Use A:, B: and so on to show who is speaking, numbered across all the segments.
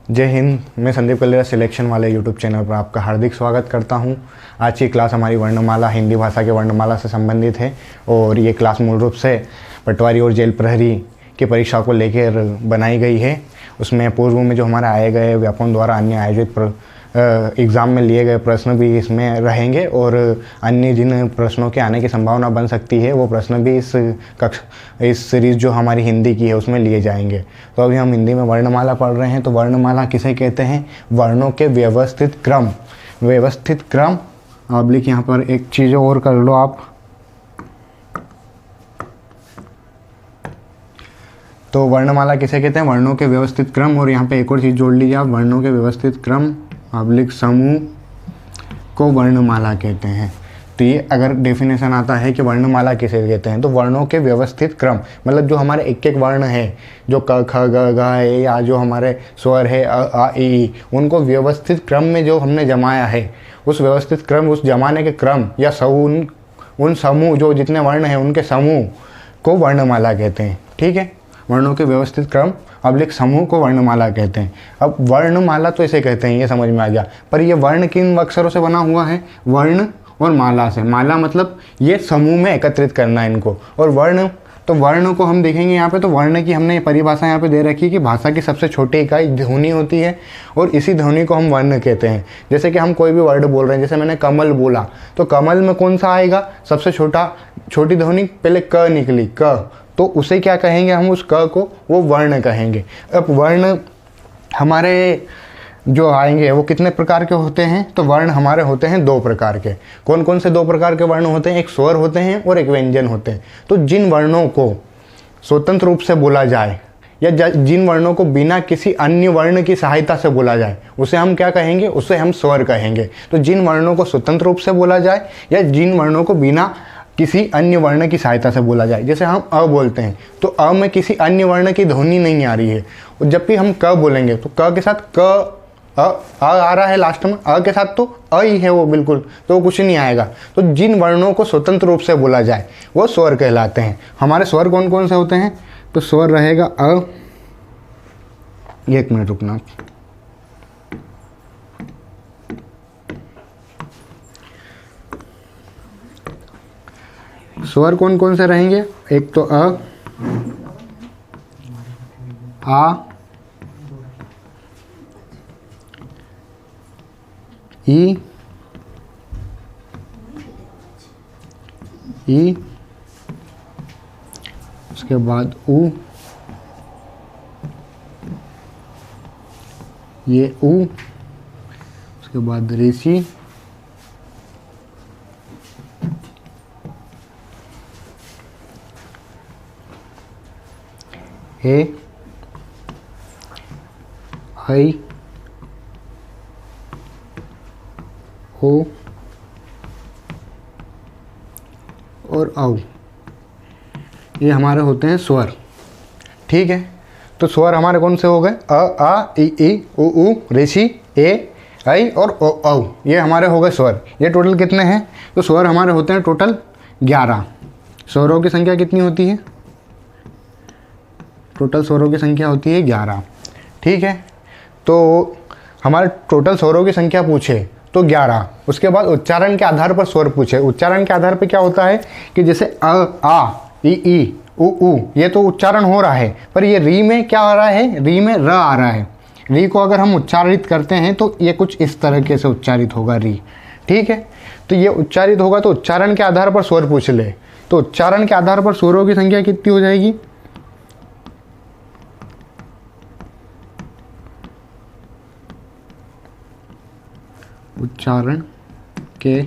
A: जय हिंद। मैं Sandeep cholera selection वाले यूट्यूब चैनल पर आपका हार्दिक स्वागत करता हूं। आज की क्लास हमारी वर्णमाला हिंदी भाषा के वर्णमाला से संबंधित है और ये क्लास मूल रूप से पटवारी और जेल प्रहरी की परीक्षा को लेकर बनाई गई है। उसमें पूर्व में जो हमारे आए गए व्यापम द्वारा अन्य आयोजित एग्ज़ाम में लिए गए प्रश्न भी इसमें रहेंगे और अन्य जिन प्रश्नों के आने की संभावना बन सकती है वो प्रश्न भी इस सीरीज़ जो हमारी हिंदी की है उसमें लिए जाएंगे। तो अभी हम हिंदी में वर्णमाला पढ़ रहे हैं। तो वर्णमाला किसे कहते हैं? वर्णों के व्यवस्थित क्रम। व्यवस्थित क्रम ऑब्लिक यहाँ पर एक चीज़ और कर लो आप। तो वर्णमाला किसे कहते हैं? वर्णों के व्यवस्थित क्रम। और यहाँ पे एक और चीज़ जोड़ लीजिए आप, वर्णों के व्यवस्थित क्रम ऑब्लिक समूह को वर्णमाला कहते हैं। तो ये अगर डेफिनेशन आता है कि वर्णमाला किसे कहते हैं तो वर्णों के व्यवस्थित क्रम, मतलब जो हमारे एक एक वर्ण है, जो क ख ग घ है या जो हमारे स्वर है अ आ इ ई, उनको व्यवस्थित क्रम में जो हमने जमाया है, उस व्यवस्थित क्रम, उस जमाने के क्रम या उन समूह जो जितने वर्ण हैं उनके समूह को वर्णमाला कहते हैं। ठीक है, वर्णों के व्यवस्थित क्रम ऑब्लिक समूह को वर्णमाला कहते हैं। अब वर्णमाला तो इसे कहते हैं, ये समझ में आ गया। पर ये वर्ण किन अक्षरों से बना हुआ है? वर्ण और माला से। माला मतलब ये समूह में एकत्रित करना है इनको। और वर्ण, तो वर्ण को हम देखेंगे यहाँ पे। तो वर्ण की हमने परिभाषा यहाँ पे दे रखी है कि भाषा की सबसे छोटी इकाई ध्वनि होती है और इसी ध्वनि को हम वर्ण कहते हैं। जैसे कि हम कोई भी वर्ड बोल रहे हैं, जैसे मैंने कमल बोला, तो कमल में कौन सा आएगा? सबसे छोटी ध्वनि पहले क निकली, क, तो उसे क्या कहेंगे हम? उस क को वो वर्ण कहेंगे। अब वर्ण हमारे जो आएंगे वो कितने प्रकार के होते हैं? तो वर्ण हमारे होते हैं दो प्रकार के। कौन कौन से दो प्रकार के वर्ण होते हैं? एक स्वर होते हैं और एक व्यंजन होते हैं। तो जिन वर्णों को स्वतंत्र रूप से बोला जाए या जिन वर्णों को बिना किसी अन्य वर्ण की सहायता से बोला जाए उसे हम क्या कहेंगे? उसे हम स्वर कहेंगे। तो जिन वर्णों को स्वतंत्र रूप से बोला जाए या जिन वर्णों को बिना किसी अन्य वर्ण की सहायता से बोला जाए, जैसे हम अ बोलते हैं तो अ में किसी अन्य वर्ण की ध्वनि नहीं आ रही है। और जब भी हम क बोलेंगे तो क के साथ क आ रहा है लास्ट में, अ के साथ तो अ ही है वो बिल्कुल, तो कुछ नहीं आएगा। तो जिन वर्णों को स्वतंत्र रूप से बोला जाए वो स्वर कहलाते हैं। हमारे स्वर कौन कौन से होते हैं? तो स्वर रहेगा अ, एक मिनट रुकना, स्वर कौन कौन से रहेंगे? एक तो अ, आ, ई, उसके बाद उ, ये उ, उसके बाद ऋषि, हे, हई, हो और औ, ये हमारे होते हैं स्वर। ठीक है, तो स्वर हमारे कौन से हो गए? अ, आ, ई, उ, ऋषि, ए, ऐ और ओ, औ, ये हमारे हो गए स्वर। ये टोटल कितने हैं? तो स्वर हमारे होते हैं टोटल 11। स्वरों की संख्या कितनी होती है? टोटल स्वरों की संख्या होती है 11। ठीक है, तो हमारे टोटल स्वरों की संख्या पूछे तो 11। उसके बाद उच्चारण के आधार पर स्वर पूछे। उच्चारण के आधार पर क्या होता है कि जैसे अ, आ, ई, उ, ये तो उच्चारण हो रहा है, पर ये री में क्या आ रहा है? री में र आ रहा है। री को अगर हम उच्चारित करते हैं तो ये कुछ इस तरीके से उच्चारित होगा री। ठीक है, तो ये उच्चारित होगा तो उच्चारण के आधार पर स्वर पूछ ले। तो उच्चारण के आधार पर स्वरों की संख्या कितनी हो जाएगी? उच्चारण के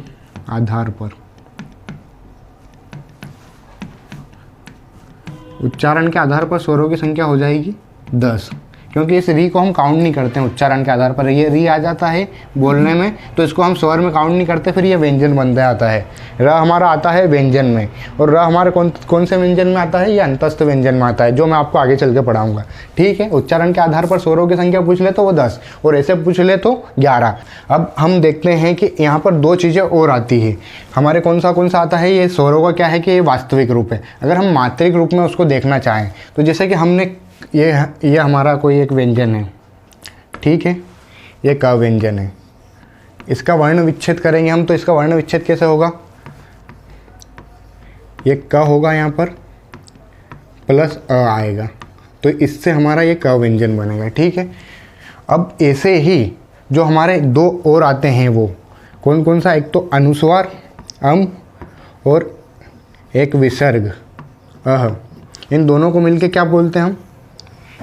A: आधार पर, उच्चारण के आधार पर स्वरों की संख्या हो जाएगी 10। क्योंकि इस री को हम काउंट नहीं करते हैं उच्चारण के आधार पर। ये री आ जाता है बोलने में तो इसको हम स्वर में काउंट नहीं करते, फिर ये व्यंजन बन जाता है। र हमारा आता है व्यंजन में, और र हमारे कौन से व्यंजन में आता है? ये अंतस्थ व्यंजन में आता है, जो मैं आपको आगे चल के पढ़ाऊंगा। ठीक है, उच्चारण के आधार पर स्वरों की संख्या पूछ ले तो वो 10 और ऐसे पूछ ले तो 11। अब हम देखते हैं कि यहाँ पर दो चीज़ें और आती है हमारे। कौन सा आता है? ये स्वरों का क्या है कि ये वास्तविक रूप है। अगर हम मात्रिक रूप में उसको देखना चाहें तो जैसे कि हमने ये हमारा कोई एक व्यंजन है, ठीक है, ये क व्यंजन है। इसका वर्ण विच्छेद करेंगे हम, तो इसका वर्ण विच्छेद कैसे होगा, ये क होगा यहाँ पर प्लस अ आएगा, तो इससे हमारा ये क व्यंजन बनेगा। ठीक है, अब ऐसे ही जो हमारे दो और आते हैं वो कौन कौन सा, एक तो अनुस्वार अम और एक विसर्ग अह, इन दोनों को मिलके क्या बोलते हैं हम,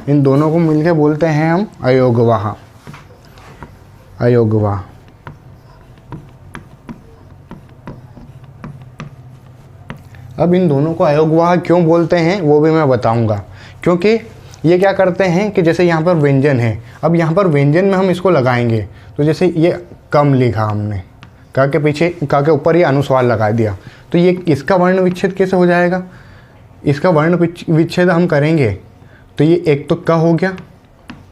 A: इन दोनों को मिलके बोलते हैं हम अयोगवाह। अयोगवाह। अब इन दोनों को अयोगवाह क्यों बोलते हैं वो भी मैं बताऊंगा, क्योंकि ये क्या करते हैं कि जैसे यहाँ पर व्यंजन है, अब यहाँ पर व्यंजन में हम इसको लगाएंगे, तो जैसे ये कम लिखा हमने, क के पीछे क के ऊपर ये अनुस्वार लगा दिया, तो ये इसका वर्ण विच्छेद कैसे हो जाएगा, इसका वर्ण विच्छेद हम करेंगे तो ये एक तो क हो गया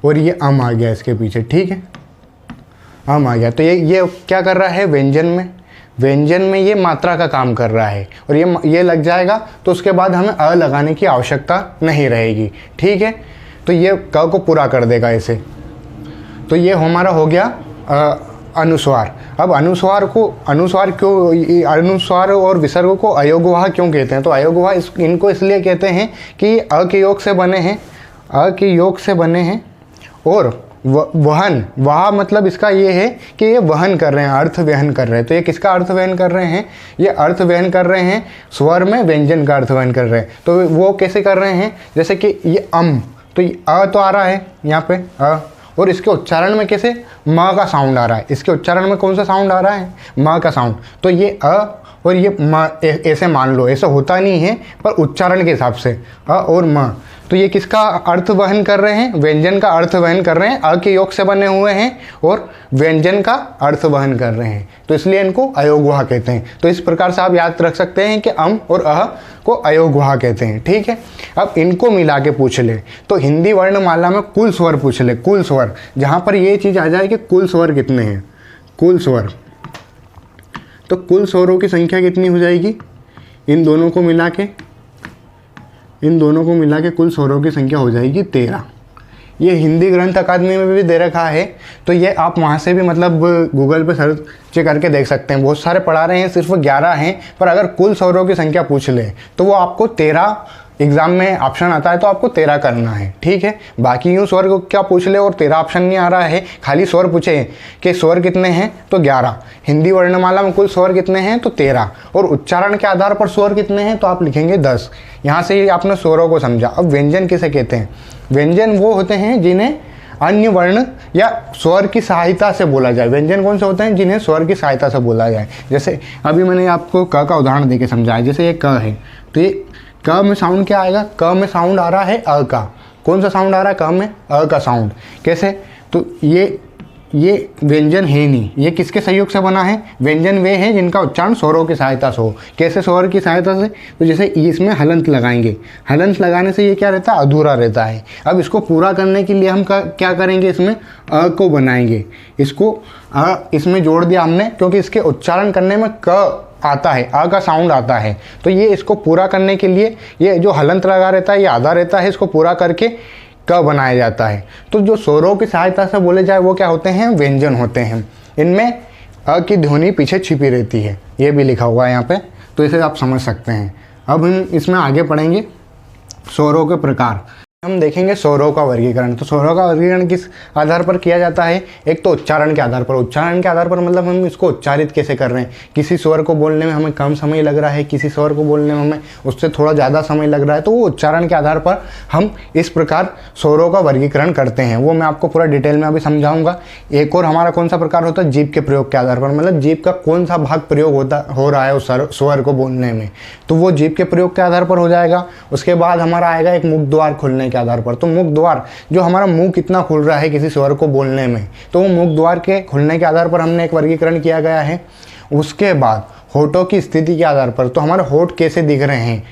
A: और ये अम आ गया इसके पीछे। ठीक है, अम आ गया, तो ये क्या कर रहा है, व्यंजन में ये मात्रा का काम कर रहा है, और ये लग जाएगा तो उसके बाद हमें अ लगाने की आवश्यकता नहीं रहेगी। ठीक है, तो ये क को पूरा कर देगा ऐसे, तो ये हमारा हो गया अनुस्वार। अब अनुस्वार और विसर्ग को अयोगवाह क्यों कहते हैं, तो अयोगवाह इनको इसलिए कहते हैं कि अ के योग से बने हैं, और वहन, वाह मतलब इसका ये है कि ये वहन कर रहे हैं, अर्थ वहन कर रहे हैं। तो ये किसका अर्थ वहन कर रहे हैं, ये अर्थ वहन कर रहे हैं स्वर में व्यंजन का अर्थ वहन कर रहे हैं। तो वो कैसे कर रहे हैं, जैसे कि ये अम, तो ये अ तो आ रहा है यहाँ पे अ, और इसके उच्चारण में कैसे म का साउंड आ रहा है, इसके उच्चारण में कौन सा साउंड आ रहा है, म का साउंड। तो ये अ और ये म ऐसे मान लो, ऐसा होता नहीं है पर उच्चारण के हिसाब से अ और म, तो ये किसका अर्थ वहन कर रहे हैं, व्यंजन का अर्थ वहन कर रहे हैं, अ के योग से बने हुए हैं और व्यंजन का अर्थ वहन कर रहे हैं, तो इसलिए इनको अयोगवाह कहते हैं। तो इस प्रकार से आप याद रख सकते हैं कि अम और अह को अयोगवाह कहते हैं। ठीक है, अब इनको मिला के पूछ ले तो हिंदी वर्णमाला में कुल स्वर पूछ ले, कुल स्वर, जहाँ पर ये चीज़ आ जाए कि कुल स्वर कितने हैं, कुल स्वर, तो कुल स्वरों की संख्या कितनी हो जाएगी, इन दोनों को मिला के कुल स्वरों की संख्या हो जाएगी 13। ये हिंदी ग्रंथ अकादमी में भी दे रखा है, तो ये आप वहाँ से भी मतलब गूगल पे सर्च करके देख सकते हैं। बहुत सारे पढ़ा रहे हैं, सिर्फ 11 हैं, पर अगर कुल स्वरों की संख्या पूछ ले तो वो आपको 13 एग्जाम में ऑप्शन आता है, तो आपको 13 करना है। ठीक है, बाकी यूँ स्वर को क्या पूछ ले और 13 ऑप्शन नहीं आ रहा है, खाली स्वर पूछे कि स्वर कितने हैं तो 11, हिंदी वर्णमाला में कुल स्वर कितने हैं तो 13, और उच्चारण के आधार पर स्वर कितने हैं तो आप लिखेंगे 10। यहाँ से ही आपने स्वरों को समझा। अब व्यंजन किसे कहते हैं, व्यंजन वो होते हैं जिन्हें अन्य वर्ण या स्वर की सहायता से बोला जाए। व्यंजन कौन से होते हैं, जिन्हें स्वर की सहायता से बोला जाए। जैसे अभी मैंने आपको क का उदाहरण देके समझाया, जैसे ये क है, तो ये क में साउंड क्या आएगा, क में साउंड आ रहा है अ का, कौन सा साउंड आ रहा है क में, अ का साउंड। कैसे, तो ये व्यंजन है नहीं, ये किसके सहयोग से बना है, व्यंजन वे हैं जिनका उच्चारण स्वरों की सहायता से हो। कैसे स्वर की सहायता से, तो जैसे इसमें हलंत लगाएंगे, हलंत लगाने से ये क्या रहता है, अधूरा रहता है। अब इसको पूरा करने के लिए हम क्या करेंगे, इसमें अ को बनाएंगे, इसको अ इसमें जोड़ दिया हमने, क्योंकि इसके उच्चारण करने में क आता है, आ का साउंड आता है, तो ये इसको पूरा करने के लिए ये जो हलंत लगा रहता है, ये आधा रहता है, इसको पूरा करके क बनाया जाता है। तो जो स्वरों की सहायता से बोले जाए वो क्या होते हैं, व्यंजन होते हैं। इनमें अ की ध्वनि पीछे छिपी रहती है, ये भी लिखा हुआ है यहाँ पे, तो इसे आप समझ सकते हैं। अब हम इसमें आगे पढ़ेंगे स्वरों के प्रकार। हम देखेंगे स्वरों का वर्गीकरण। तो स्वरों का वर्गीकरण किस आधार पर किया जाता है, एक तो उच्चारण के आधार पर। उच्चारण के आधार पर मतलब हम इसको उच्चारित कैसे कर रहे हैं, किसी स्वर को बोलने में हमें कम समय लग रहा है, किसी स्वर को बोलने में हमें उससे थोड़ा ज़्यादा समय लग रहा है, तो वो उच्चारण के आधार पर हम इस प्रकार स्वरों का वर्गीकरण करते हैं। वो मैं आपको पूरा डिटेल में अभी समझाऊंगा। एक और हमारा कौन सा प्रकार होता है, जीभ के प्रयोग के आधार पर, मतलब जीभ का कौन सा भाग प्रयोग हो रहा है उस स्वर को बोलने में, तो वो जीभ के प्रयोग के आधार पर हो जाएगा। उसके बाद हमारा आएगा एक मुख द्वार खुलने के आधार पर। तो मुख द्वार, जो हमारा मुंह कितना खुल रहा है किसी स्वर को बोलने में, तो वो मुख द्वार के खुलने के आधार पर हमने एक वर्गीकरण किया गया है। उसके बाद होठों की स्थिति के आधार पर, तो हमारे होठ कैसे दिख रहे हैं,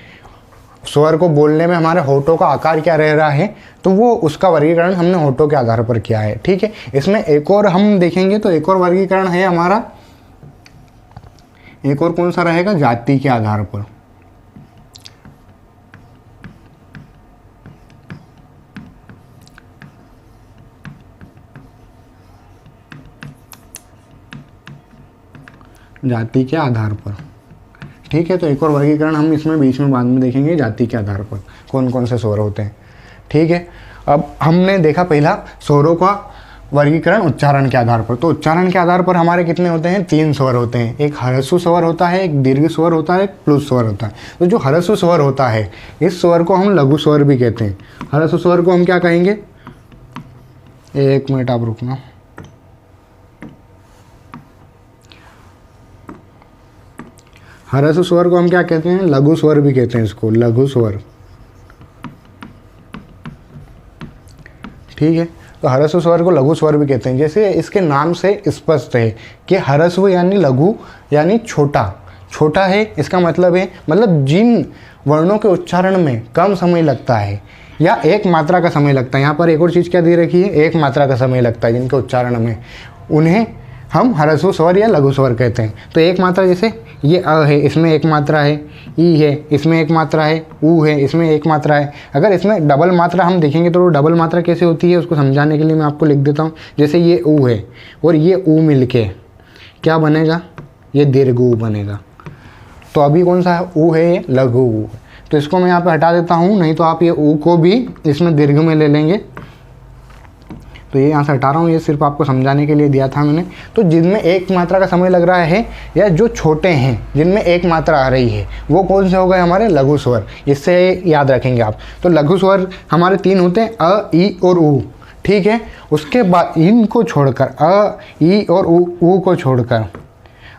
A: स्वर को बोलने में हमारे होठों का आकार क्या रह रहा है, तो वो उसका वर्गीकरण हमने होठों के आधार पर किया है। ठीक है, इसमें एक और हम देखेंगे, तो एक और वर्गीकरण है हमारा, एक और कौन सा रहेगा, जाति के आधार पर। जाति के आधार पर। ठीक है, तो एक और वर्गीकरण हम इसमें बीच में बाद में देखेंगे, जाति के आधार पर कौन कौन से स्वर होते हैं। ठीक है, अब हमने देखा पहला स्वरों का वर्गीकरण उच्चारण के आधार पर। तो उच्चारण के आधार पर हमारे कितने होते हैं, 3 स्वर होते हैं। एक ह्रस्व स्वर होता है, एक दीर्घ स्वर होता है, एक प्लुत स्वर होता है। तो जो ह्रस्व स्वर होता है, इस स्वर को हम लघु स्वर भी कहते हैं। ह्रस्व स्वर को हम क्या कहेंगे, 1 मिनट आप रुकना। ह्रस्व स्वर को हम क्या कहते हैं, लघु स्वर भी कहते हैं इसको, लघु स्वर। ठीक है, तो ह्रस्व स्वर को लघु स्वर भी कहते हैं। जैसे इसके नाम से स्पष्ट है कि ह्रस्व यानी लघु यानी छोटा, छोटा है इसका मतलब है, मतलब जिन वर्णों के उच्चारण में कम समय लगता है या एक मात्रा का समय लगता है। यहाँ पर एक और चीज़ क्या दे रखी है, एक मात्रा का समय लगता है जिनके उच्चारण में, उन्हें हम ह्रस्व स्वर या लघु स्वर कहते हैं। तो एक मात्रा, जैसे ये अ है, इसमें एक मात्रा है, ई है, इसमें एक मात्रा है, ऊ है, इसमें एक मात्रा है। अगर इसमें डबल मात्रा हम देखेंगे तो डबल मात्रा कैसे होती है उसको समझाने के लिए मैं आपको लिख देता हूँ। जैसे ये ऊ है और ये ऊ मिलके क्या बनेगा, ये दीर्घ ऊ बनेगा। तो अभी कौन सा है, ऊ है, ये लघु ऊ। तो इसको मैं यहाँ पे हटा देता हूँ, नहीं तो आप ये ऊ को भी इसमें दीर्घ में ले लेंगे। तो ये यहाँ से हटा रहा हूँ, ये सिर्फ आपको समझाने के लिए दिया था मैंने। तो जिनमें एक मात्रा का समय लग रहा है या जो छोटे हैं जिनमें एक मात्रा आ रही है, वो कौन से हो गए हमारे, लघु स्वर। इससे याद रखेंगे आप। तो लघु स्वर हमारे 3 होते हैं, अ, ई और ऊ। ठीक है, उसके बाद इनको छोड़कर, अ, ई और ऊ को छोड़कर,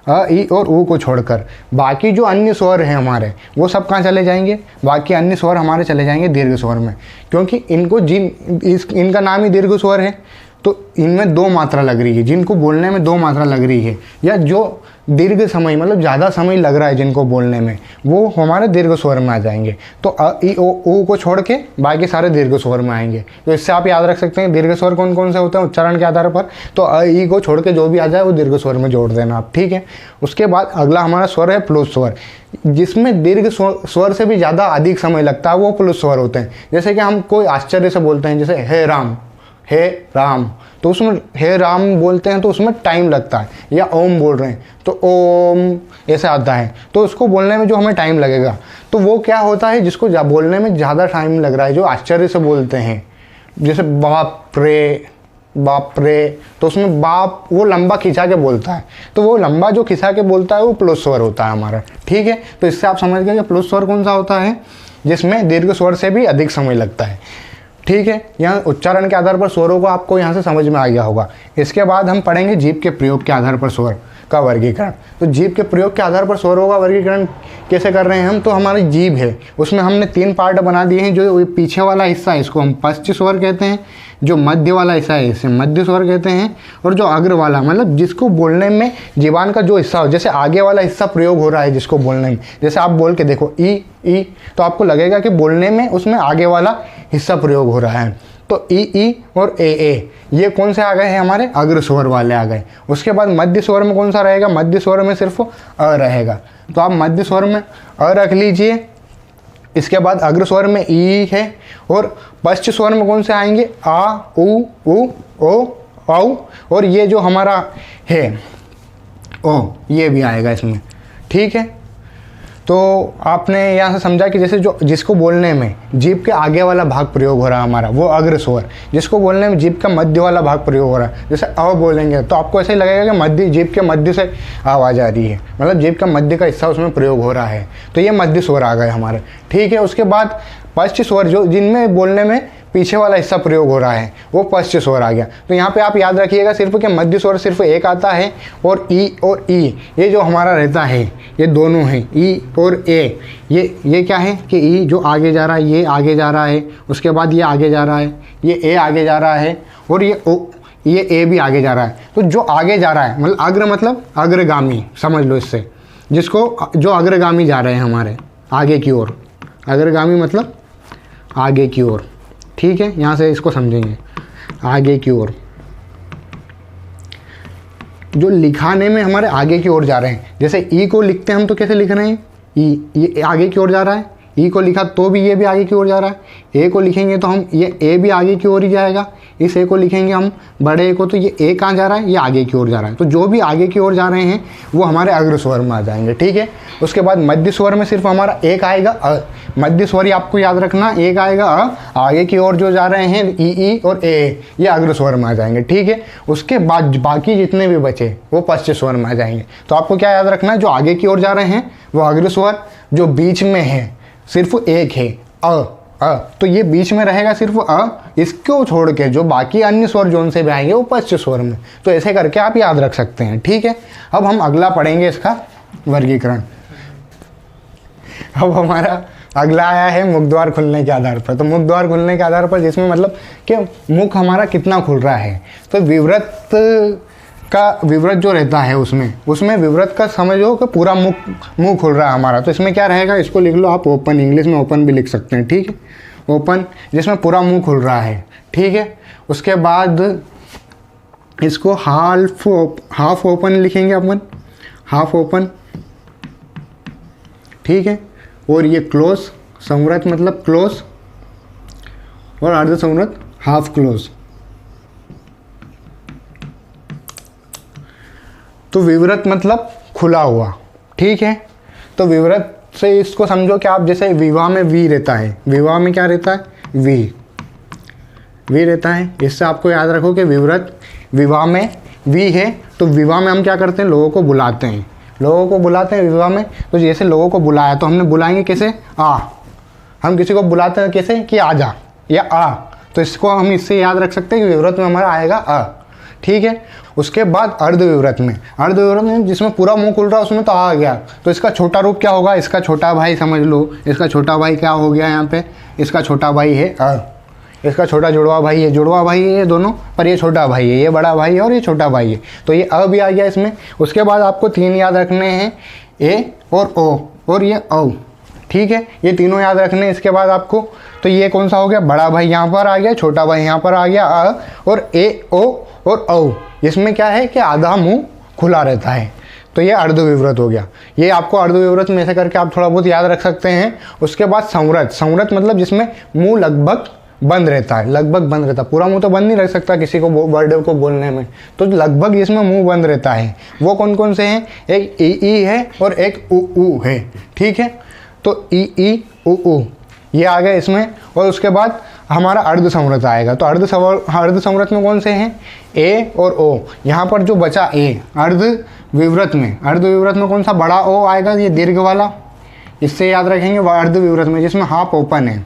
A: अ, ई और ऊ को छोड़कर बाकी जो अन्य स्वर हैं हमारे, वो सब कहाँ चले जाएंगे, बाकी अन्य स्वर हमारे चले जाएंगे दीर्घ स्वर में। क्योंकि इनको इनका नाम ही दीर्घ स्वर है, तो इनमें 2 मात्रा लग रही है, जिनको बोलने में 2 मात्रा लग रही है, या जो दीर्घ समय मतलब ज़्यादा समय लग रहा है जिनको बोलने में, वो हमारे दीर्घ स्वर में आ जाएंगे। तो अ, ई, ओ, ऊ को छोड़ के बाकी सारे दीर्घ स्वर में आएंगे। तो इससे आप याद रख सकते हैं दीर्घ स्वर कौन कौन से होते हैं उच्चारण के आधार पर। तो अ, ई को छोड़ के जो भी आ जाए वो दीर्घ स्वर में जोड़ देना आप। ठीक है, उसके बाद अगला हमारा स्वर है प्लुत स्वर, जिसमें दीर्घ स्वर से भी ज़्यादा अधिक समय लगता है, वो प्लुत स्वर होते हैं। जैसे कि हम कोई आश्चर्य से बोलते हैं, जैसे हे राम, हे राम, तो उसमें हे राम बोलते हैं तो उसमें टाइम लगता है। या ओम बोल रहे हैं तो ओम ऐसे आता है, तो उसको बोलने में जो हमें टाइम लगेगा, तो वो क्या होता है, जिसको बोलने में ज़्यादा टाइम लग रहा है, जो आश्चर्य से बोलते हैं, जैसे बाप रे, बाप रे, तो उसमें बाप वो लंबा खिंचा के बोलता है, तो वो लंबा जो खिंचा के बोलता है वो प्लुत स्वर होता है हमारा। ठीक है, तो इससे आप समझ गए कि प्लुत स्वर कौन सा होता है, जिसमें दीर्घ स्वर से भी अधिक समय लगता है। ठीक है, यहाँ उच्चारण के आधार पर स्वरों को आपको यहाँ से समझ में आ गया होगा। इसके बाद हम पढ़ेंगे जीभ के प्रयोग के आधार पर स्वर का वर्गीकरण। तो जीभ के प्रयोग के आधार पर स्वरों का वर्गीकरण कैसे कर रहे हैं हम, तो हमारी जीभ है उसमें हमने 3 पार्ट बना दिए हैं। जो पीछे वाला हिस्सा है इसको हम पश्च स्वर कहते हैं, जो मध्य वाला हिस्सा है इसे मध्य स्वर कहते हैं, और जो अग्र वाला मतलब जिसको बोलने में जीवान का जो हिस्सा हो, जैसे आगे वाला हिस्सा प्रयोग हो रहा है जिसको बोलने में, जैसे आप बोल के देखो ई ई, तो आपको लगेगा कि बोलने में उसमें आगे वाला हिस्सा प्रयोग हो रहा है। तो ई और ए ये कौन से आ गए हैं हमारे, अग्र स्वर वाले आ गए। उसके बाद मध्य स्वर में कौन सा रहेगा, मध्य स्वर में सिर्फ अ रहेगा, तो आप मध्य स्वर में अ रख लीजिए। इसके बाद अग्र स्वर में ई है, और पश्च स्वर में कौन से आएंगे, आ, उ, ओ, औ, और ये जो हमारा है ओ, ये भी आएगा इसमें। ठीक है, तो आपने यहाँ से समझा कि जैसे जो जिसको बोलने में जीभ के आगे वाला भाग प्रयोग हो रहा है हमारा, वो अग्र स्वर, जिसको बोलने में जीभ का मध्य वाला भाग प्रयोग हो रहा है, जैसे अ बोलेंगे तो आपको ऐसे ही लगेगा कि मध्य, जीभ के मध्य से आवाज़ आ रही है, मतलब जीभ का मध्य का हिस्सा उसमें प्रयोग हो रहा है, तो ये मध्य स्वर आ गए हमारे। ठीक है, उसके बाद पश्च स्वर, जो जिनमें बोलने में पीछे वाला हिस्सा प्रयोग हो रहा है, वो पश्च स्वर आ गया। तो यहाँ पे आप याद रखिएगा सिर्फ कि मध्य स्वर सिर्फ एक आता है, और ई ये जो हमारा रहता है, ये दोनों हैं ई और ए। ये क्या है कि ई जो आगे जा रहा है, ये आगे जा रहा है, उसके बाद ये आगे जा रहा है, ये ए आगे जा रहा है, और ये ए भी आगे जा रहा है। तो जो आगे जा रहा है मतलब अग्र मतलब अग्रगामी, समझ लो इससे, जिसको जो अग्रगामी जा रहे हैं हमारे आगे की ओर, अग्रगामी मतलब आगे की ओर। ठीक है, यहाँ से इसको समझेंगे, आगे की ओर जो लिखाने में हमारे आगे की ओर जा रहे हैं। जैसे ई को लिखते हैं हम तो कैसे लिख रहे हैं, ई, ये आगे की ओर जा रहा है, ई को लिखा तो भी ये भी आगे की ओर जा रहा है। ए को लिखेंगे तो हम ये ए भी आगे की ओर ही जाएगा। इस ए को लिखेंगे हम बड़े ए को, तो ये ए कहाँ जा रहा है, ये आगे की ओर जा रहा है। तो जो भी आगे की ओर जा रहे हैं वो हमारे अग्र स्वर में आ जाएंगे, ठीक है। उसके बाद मध्य स्वर में सिर्फ हमारा एक आएगा अ। मध्य स्वर ही आपको याद रखना, एक आएगा अ। आगे की ओर जो जा रहे हैं ई और ए, ये अग्र स्वर में आ जाएंगे, ठीक है। उसके बाद बाकी जितने भी बचे वो पश्च स्वर में आ जाएंगे। तो आपको क्या याद रखना है, जो आगे की ओर जा रहे हैं वो अग्र स्वर, जो बीच में है सिर्फ एक है अ। तो ये बीच में रहेगा सिर्फ अ। इसको छोड़ के जो बाकी अन्य स्वर जोन से भी आएंगे वो पश्च स्वर में। तो ऐसे करके आप याद रख सकते हैं, ठीक है। अब हम अगला पढ़ेंगे इसका वर्गीकरण। अब हमारा अगला आया है मुख द्वार खुलने के आधार पर। तो मुख द्वार खुलने के आधार पर जिसमें मतलब कि मुख हमारा कितना खुल रहा है, तो विवृत जो रहता है उसमें विवृत का समझो कि पूरा मुंह खुल रहा है हमारा। तो इसमें क्या रहेगा, इसको लिख लो आप ओपन, इंग्लिश में ओपन भी लिख सकते हैं, ठीक है। ओपन जिसमें पूरा मुंह खुल रहा है, ठीक है। उसके बाद इसको हाफ ओपन लिखेंगे अपन, हाफ ओपन, ठीक है। और ये क्लोज, संवृत मतलब क्लोज, और अर्ध संवृत हाफ क्लोज। तो विवृत मतलब खुला हुआ, ठीक है। तो विवृत से इसको समझो कि आप जैसे विवाह में वी रहता है, विवाह में क्या रहता है, वी रहता है। इससे आपको याद रखो कि विवृत विवाह में वी है। तो विवाह में हम क्या करते हैं, लोगों को बुलाते हैं, विवाह में। तो जैसे लोगों को बुलाया तो हमने बुलाएंगे कैसे, आ। हम किसी को बुलाते हैं कैसे, कि आ जा या आ। तो इसको हम इससे याद रख सकते हैं कि विवृत में हमारा आएगा अ, ठीक है। उसके बाद अर्धविवृत में जिसमें पूरा मुंह खुल रहा है उसमें तो आ गया। तो इसका छोटा रूप क्या होगा, इसका छोटा भाई समझ लो। इसका छोटा भाई क्या हो गया यहाँ पे, इसका छोटा भाई है अ। इसका छोटा जुड़वा भाई है, ये दोनों, पर ये छोटा भाई है, ये बड़ा भाई है और ये छोटा भाई है। तो ये अ भी आ गया इसमें। उसके बाद आपको 3 याद रखने हैं, ए और ओ और ये औ, ठीक है। ये तीनों याद रखने हैं। इसके बाद आपको, तो ये कौन सा हो गया, बड़ा भाई यहाँ पर आ गया, छोटा भाई यहाँ पर आ गया अ, और ए ओ और औ। इसमें क्या है कि आधा मुंह खुला रहता है। तो ये अर्धविवृत हो गया। ये आपको अर्धविवृत में ऐसे करके आप थोड़ा बहुत याद रख सकते हैं। उसके बाद संवृत मतलब जिसमें मुंह लगभग बंद रहता है, पूरा मुंह तो बंद नहीं रख सकता किसी को वर्ड को बोलने में, तो लगभग जिसमें मुंह बंद रहता है वो कौन कौन से हैं, एक ई है और एक उ है, ठीक है। तो ई उ ये आ गया इसमें। और उसके बाद हमारा अर्धसंवृत आएगा। तो अर्धसंवृत में कौन से हैं, ए और ओ। यहाँ पर जो बचा ए, अर्धविवृत में कौन सा, बड़ा ओ आएगा, ये दीर्घ वाला, इससे याद रखेंगे। अर्धविवृत में जिसमें हाफ ओपन है,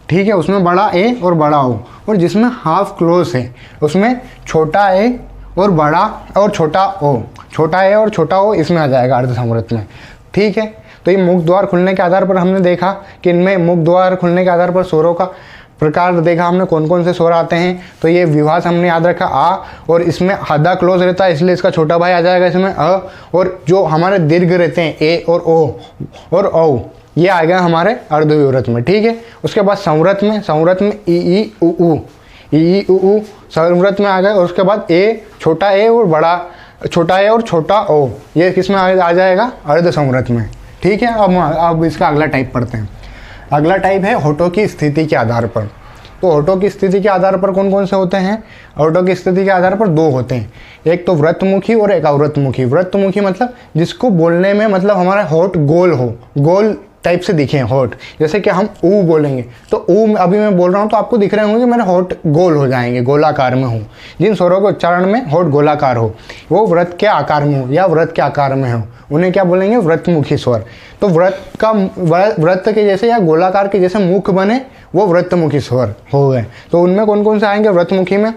A: ठीक है, उसमें बड़ा ए और बड़ा ओ। और जिसमें हाफ क्लोज है उसमें छोटा ए और बड़ा और छोटा ओ, इसमें आ जाएगा अर्धसंवृत में, ठीक है। तो ये मुख द्वार खुलने के आधार पर हमने देखा कि इनमें मुख द्वार खुलने के आधार पर स्वरों का प्रकार देखा हमने, कौन कौन से स्वर आते हैं। तो ये विभास हमने याद रखा आ, और इसमें आधा क्लोज रहता है इसलिए इसका छोटा भाई आ जाएगा इसमें अ। और जो हमारे दीर्घ रहते हैं ए और ओ और औ, ये आ गया हमारे अर्धविवृत में, ठीक है। उसके बाद संवृत में ई उ संवृत में आ गए। और उसके बाद ए, छोटा ए और छोटा ओ, ये किस में आ जाएगा, अर्धसंवृत में, ठीक है। अब इसका अगला टाइप पढ़ते हैं। अगला टाइप है होठों की स्थिति के आधार पर। तो होठों की स्थिति के आधार पर कौन कौन से होते हैं, होठों की स्थिति के आधार पर 2 होते हैं, एक तो व्रतमुखी और एक अव्रतमुखी। व्रतमुखी मतलब जिसको बोलने में मतलब हमारा होठ गोल हो, गोल टाइप से दिखे होठ। जैसे कि हम ऊ बोलेंगे तो ऊ अभी मैं बोल रहा हूँ तो आपको दिख रहे होंगे कि मेरे होठ गोल हो जाएंगे, गोलाकार में हो। जिन स्वरों के उच्चारण में होठ गोलाकार हो वो व्रत के आकार में हो या व्रत के आकार में हो, उन्हें क्या बोलेंगे, व्रतमुखी स्वर। तो व्रत के जैसे या गोलाकार के जैसे मुख बने वो व्रतमुखी स्वर हो गए। तो उनमें कौन कौन से आएंगे, व्रतमुखी में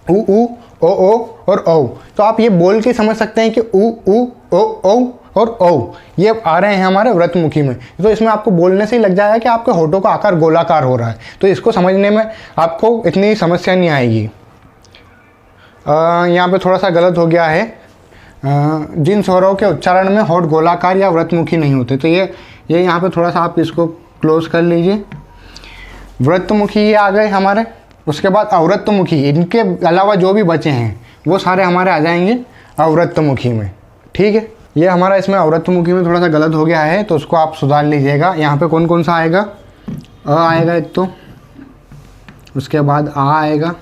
A: उ ओ और औ। तो आप ये बोल के समझ सकते हैं कि उ ओ और औ ये आ रहे हैं हमारे व्रतमुखी में। तो इसमें आपको बोलने से ही लग जाएगा कि आपके होठों का आकार गोलाकार हो रहा है। तो इसको समझने में आपको इतनी समस्या नहीं आएगी। यहाँ पे थोड़ा सा गलत हो गया है, जिन स्वरों के उच्चारण में होठ गोलाकार या व्रतमुखी नहीं होते। तो ये यहाँ पे थोड़ा सा आप इसको क्लोज कर लीजिए। व्रतमुखी ये आ गए हमारे। उसके बाद अव्रतमुखी, इनके अलावा जो भी बचे हैं वो सारे हमारे आ जाएंगे अव्रतमुखी में, ठीक है। ये हमारा इसमें अवृत्तमुखी में थोड़ा सा गलत हो गया है, तो उसको आप सुधार लीजिएगा। यहाँ पे कौन कौन सा आएगा, अ आएगा एक तो, उसके बाद आ आएगा,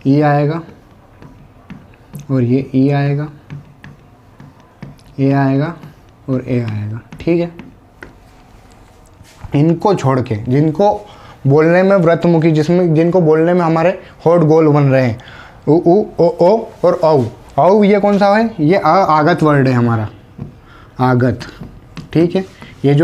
A: ई आएगा, और ये ई आएगा, ए आएगा और ए आएगा। ठीक है, इनको छोड़ के जिनको बोलने में व्रतमुखी, जिसमें जिनको बोलने में हमारे होठ गोल बन रहे हैं, उ ओ और औ। औ ये कौन सा है, ये आगत वर्ड है हमारा, आगत। ठीक है, ये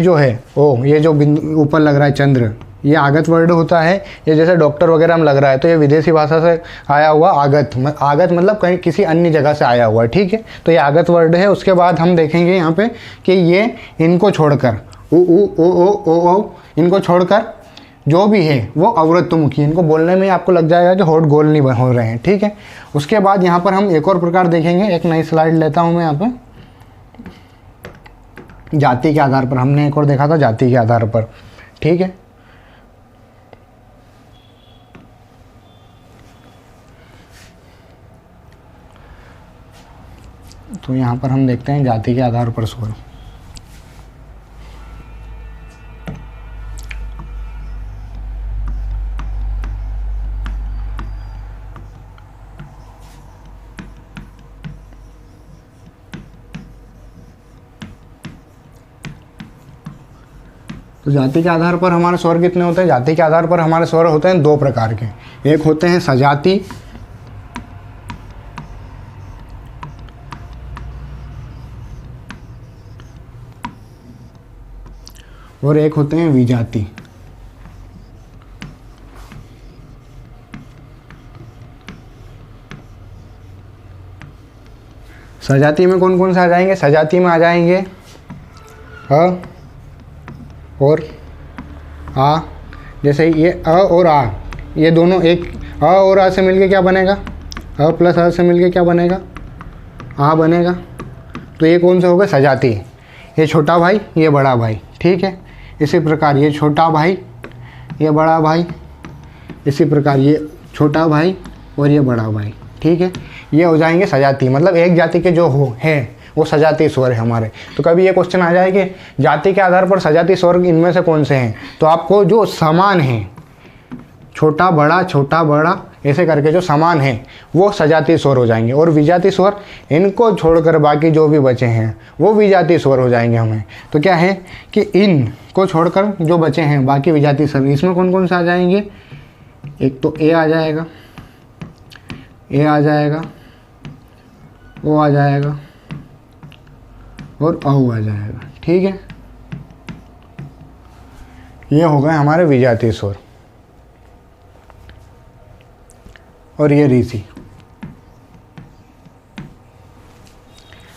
A: जो है ओ, ये जो बिंदु ऊपर लग रहा है चंद्र, ये आगत वर्ड होता है। ये जैसे डॉक्टर वगैरह में लग रहा है, तो ये विदेशी भाषा से आया हुआ आगत मतलब कहीं किसी अन्य जगह से आया हुआ है। ठीक है, तो ये आगत वर्ड है। उसके बाद हम देखेंगे यहाँ पे कि ये इनको छोड़कर उ ओ इनको छोड़कर जो भी है वो अवृत्तमुखी, इनको बोलने में आपको लग जाएगा कि होठ गोल नहीं हो रहे हैं। ठीक है, उसके बाद यहाँ पर हम एक और प्रकार देखेंगे। एक नई स्लाइड लेता हूँ मैं यहाँ पे, जाति के आधार पर हमने एक और देखा था, जाति के आधार पर। ठीक है, तो यहाँ पर हम देखते हैं जाति के आधार पर स्वर। तो जाति के आधार पर हमारे स्वर कितने होते हैं, जाति के आधार पर हमारे स्वर होते हैं दो प्रकार के। एक होते हैं सजाति और एक होते हैं विजाति। सजाति में कौन कौन से आ जाएंगे, सजाति में आ जाएंगे अ और आ। जैसे ये अ और आ, ये दोनों एक अ और आ से मिलके क्या बनेगा, अ प्लस आ से मिलके क्या बनेगा, आ बनेगा। तो ये कौन सा होगा, सजाति। ये छोटा भाई, ये बड़ा भाई। ठीक है, इसी प्रकार ये छोटा भाई, ये बड़ा भाई, इसी प्रकार ये छोटा भाई और ये बड़ा भाई। ठीक है, ये हो जाएंगे सजाति, मतलब एक जाति के जो हो है वो सजाति स्वर है हमारे। तो कभी ये क्वेश्चन आ जाए कि जाति के आधार पर सजाति स्वर इनमें से कौन से हैं, तो आपको जो समान हैं, छोटा बड़ा ऐसे करके जो समान है वो सजाति स्वर हो जाएंगे। और विजाति स्वर, इनको छोड़कर बाकी जो भी बचे हैं वो विजाति स्वर हो जाएंगे हमें। तो क्या है कि इन को छोड़कर जो बचे हैं बाकी विजाति स्वर, इसमें कौन कौन से आ जाएंगे, एक तो ए आ जाएगा, ए आ जाएगा, ओ आ जाएगा और औ आ जाएगा। ठीक है, ये हो गए हमारे विजातीय स्वर। और ये ऋषि।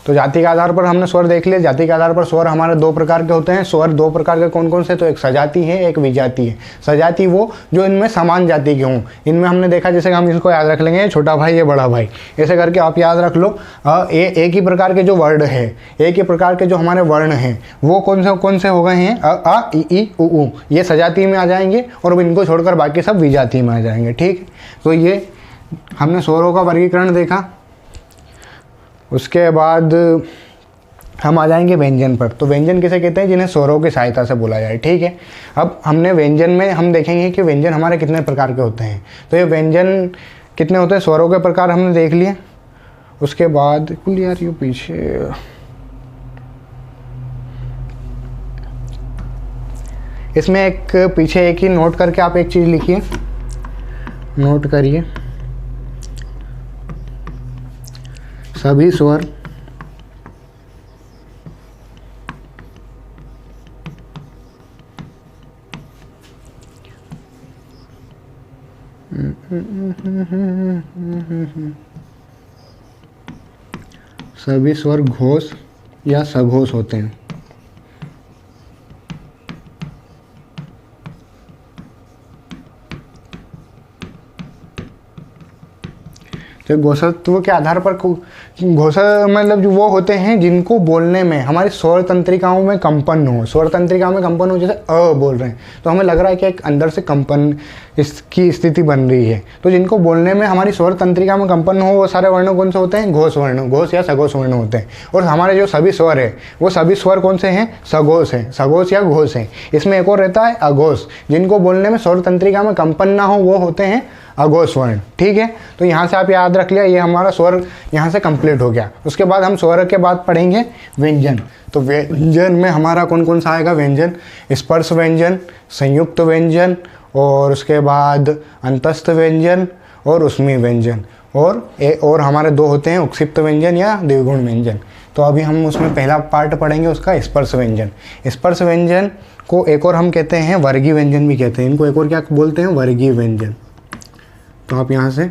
A: तो जाति के आधार पर हमने स्वर देख लिए। जाति के आधार पर स्वर हमारे दो प्रकार के होते हैं। स्वर दो प्रकार के कौन कौन से, तो एक सजाति है, एक विजाति है। सजाति वो जो इनमें समान जाति के हों। इनमें हमने देखा, जैसे हम इसको याद रख लेंगे, छोटा भाई ये बड़ा भाई, ऐसे करके आप याद रख लो। एक ही प्रकार के जो वर्ड है, एक ही प्रकार के जो हमारे वर्ण हैं, वो कौन से हो गए हैं, अ ई उ, ये सजाति में आ जाएंगे और इनको छोड़कर बाकी सब विजाति में आ जाएंगे। ठीक, तो ये हमने स्वरों का वर्गीकरण देखा। उसके बाद हम आ जाएंगे व्यंजन पर। तो व्यंजन किसे कहते हैं, जिन्हें स्वरों की सहायता से बोला जाए। ठीक है, अब हमने व्यंजन में हम देखेंगे कि व्यंजन हमारे कितने प्रकार के होते हैं। तो ये व्यंजन कितने होते हैं, स्वरों के प्रकार हमने देख लिए। उसके बाद कुल यार ये पीछे इसमें एक पीछे एक ही नोट करके आप एक चीज़ लिखिए, नोट करिए। सभी स्वर सभी स्वर घोष या सघोष होते हैं। कि घोषत्व के आधार पर मतलब जो वो होते हैं जिनको बोलने में हमारी स्वर तंत्रिकाओं में कंपन हो, स्वर तंत्रिकाओं में कंपन हो, जैसे अ बोल रहे हैं तो हमें लग रहा है कि एक अंदर से कंपन इसकी स्थिति बन रही है। तो जिनको बोलने में हमारी स्वर तंत्रिका में कंपन हो वो सारे वर्ण कौन से होते हैं? घोष वर्ण, घोष या सघोष वर्ण होते हैं। और हमारे जो सभी स्वर है वो सभी स्वर कौन से हैं? सघोष हैं, सघोष या घोष हैं। इसमें एक और रहता है अघोष, जिनको बोलने में स्वर तंत्रिका में कंपन ना हो वो होते हैं अघोष वर्ण। ठीक है, तो यहाँ से आप याद रख लिया, ये हमारा स्वर यहाँ से कंप्लीट हो गया। उसके बाद हम स्वर के बाद पढ़ेंगे व्यंजन। तो व्यंजन में हमारा कौन कौन सा आएगा व्यंजन? स्पर्श व्यंजन, संयुक्त व्यंजन, और उसके बाद अंतस्थ व्यंजन और उष्मी व्यंजन, और हमारे दो होते हैं उक्षिप्त व्यंजन या द्विगुण व्यंजन। तो अभी हम उसमें पहला पार्ट पढ़ेंगे उसका स्पर्श व्यंजन। स्पर्श व्यंजन को एक और हम कहते हैं वर्गीय व्यंजन भी कहते हैं। इनको एक और क्या बोलते हैं? वर्गीय व्यंजन। तो आप यहाँ से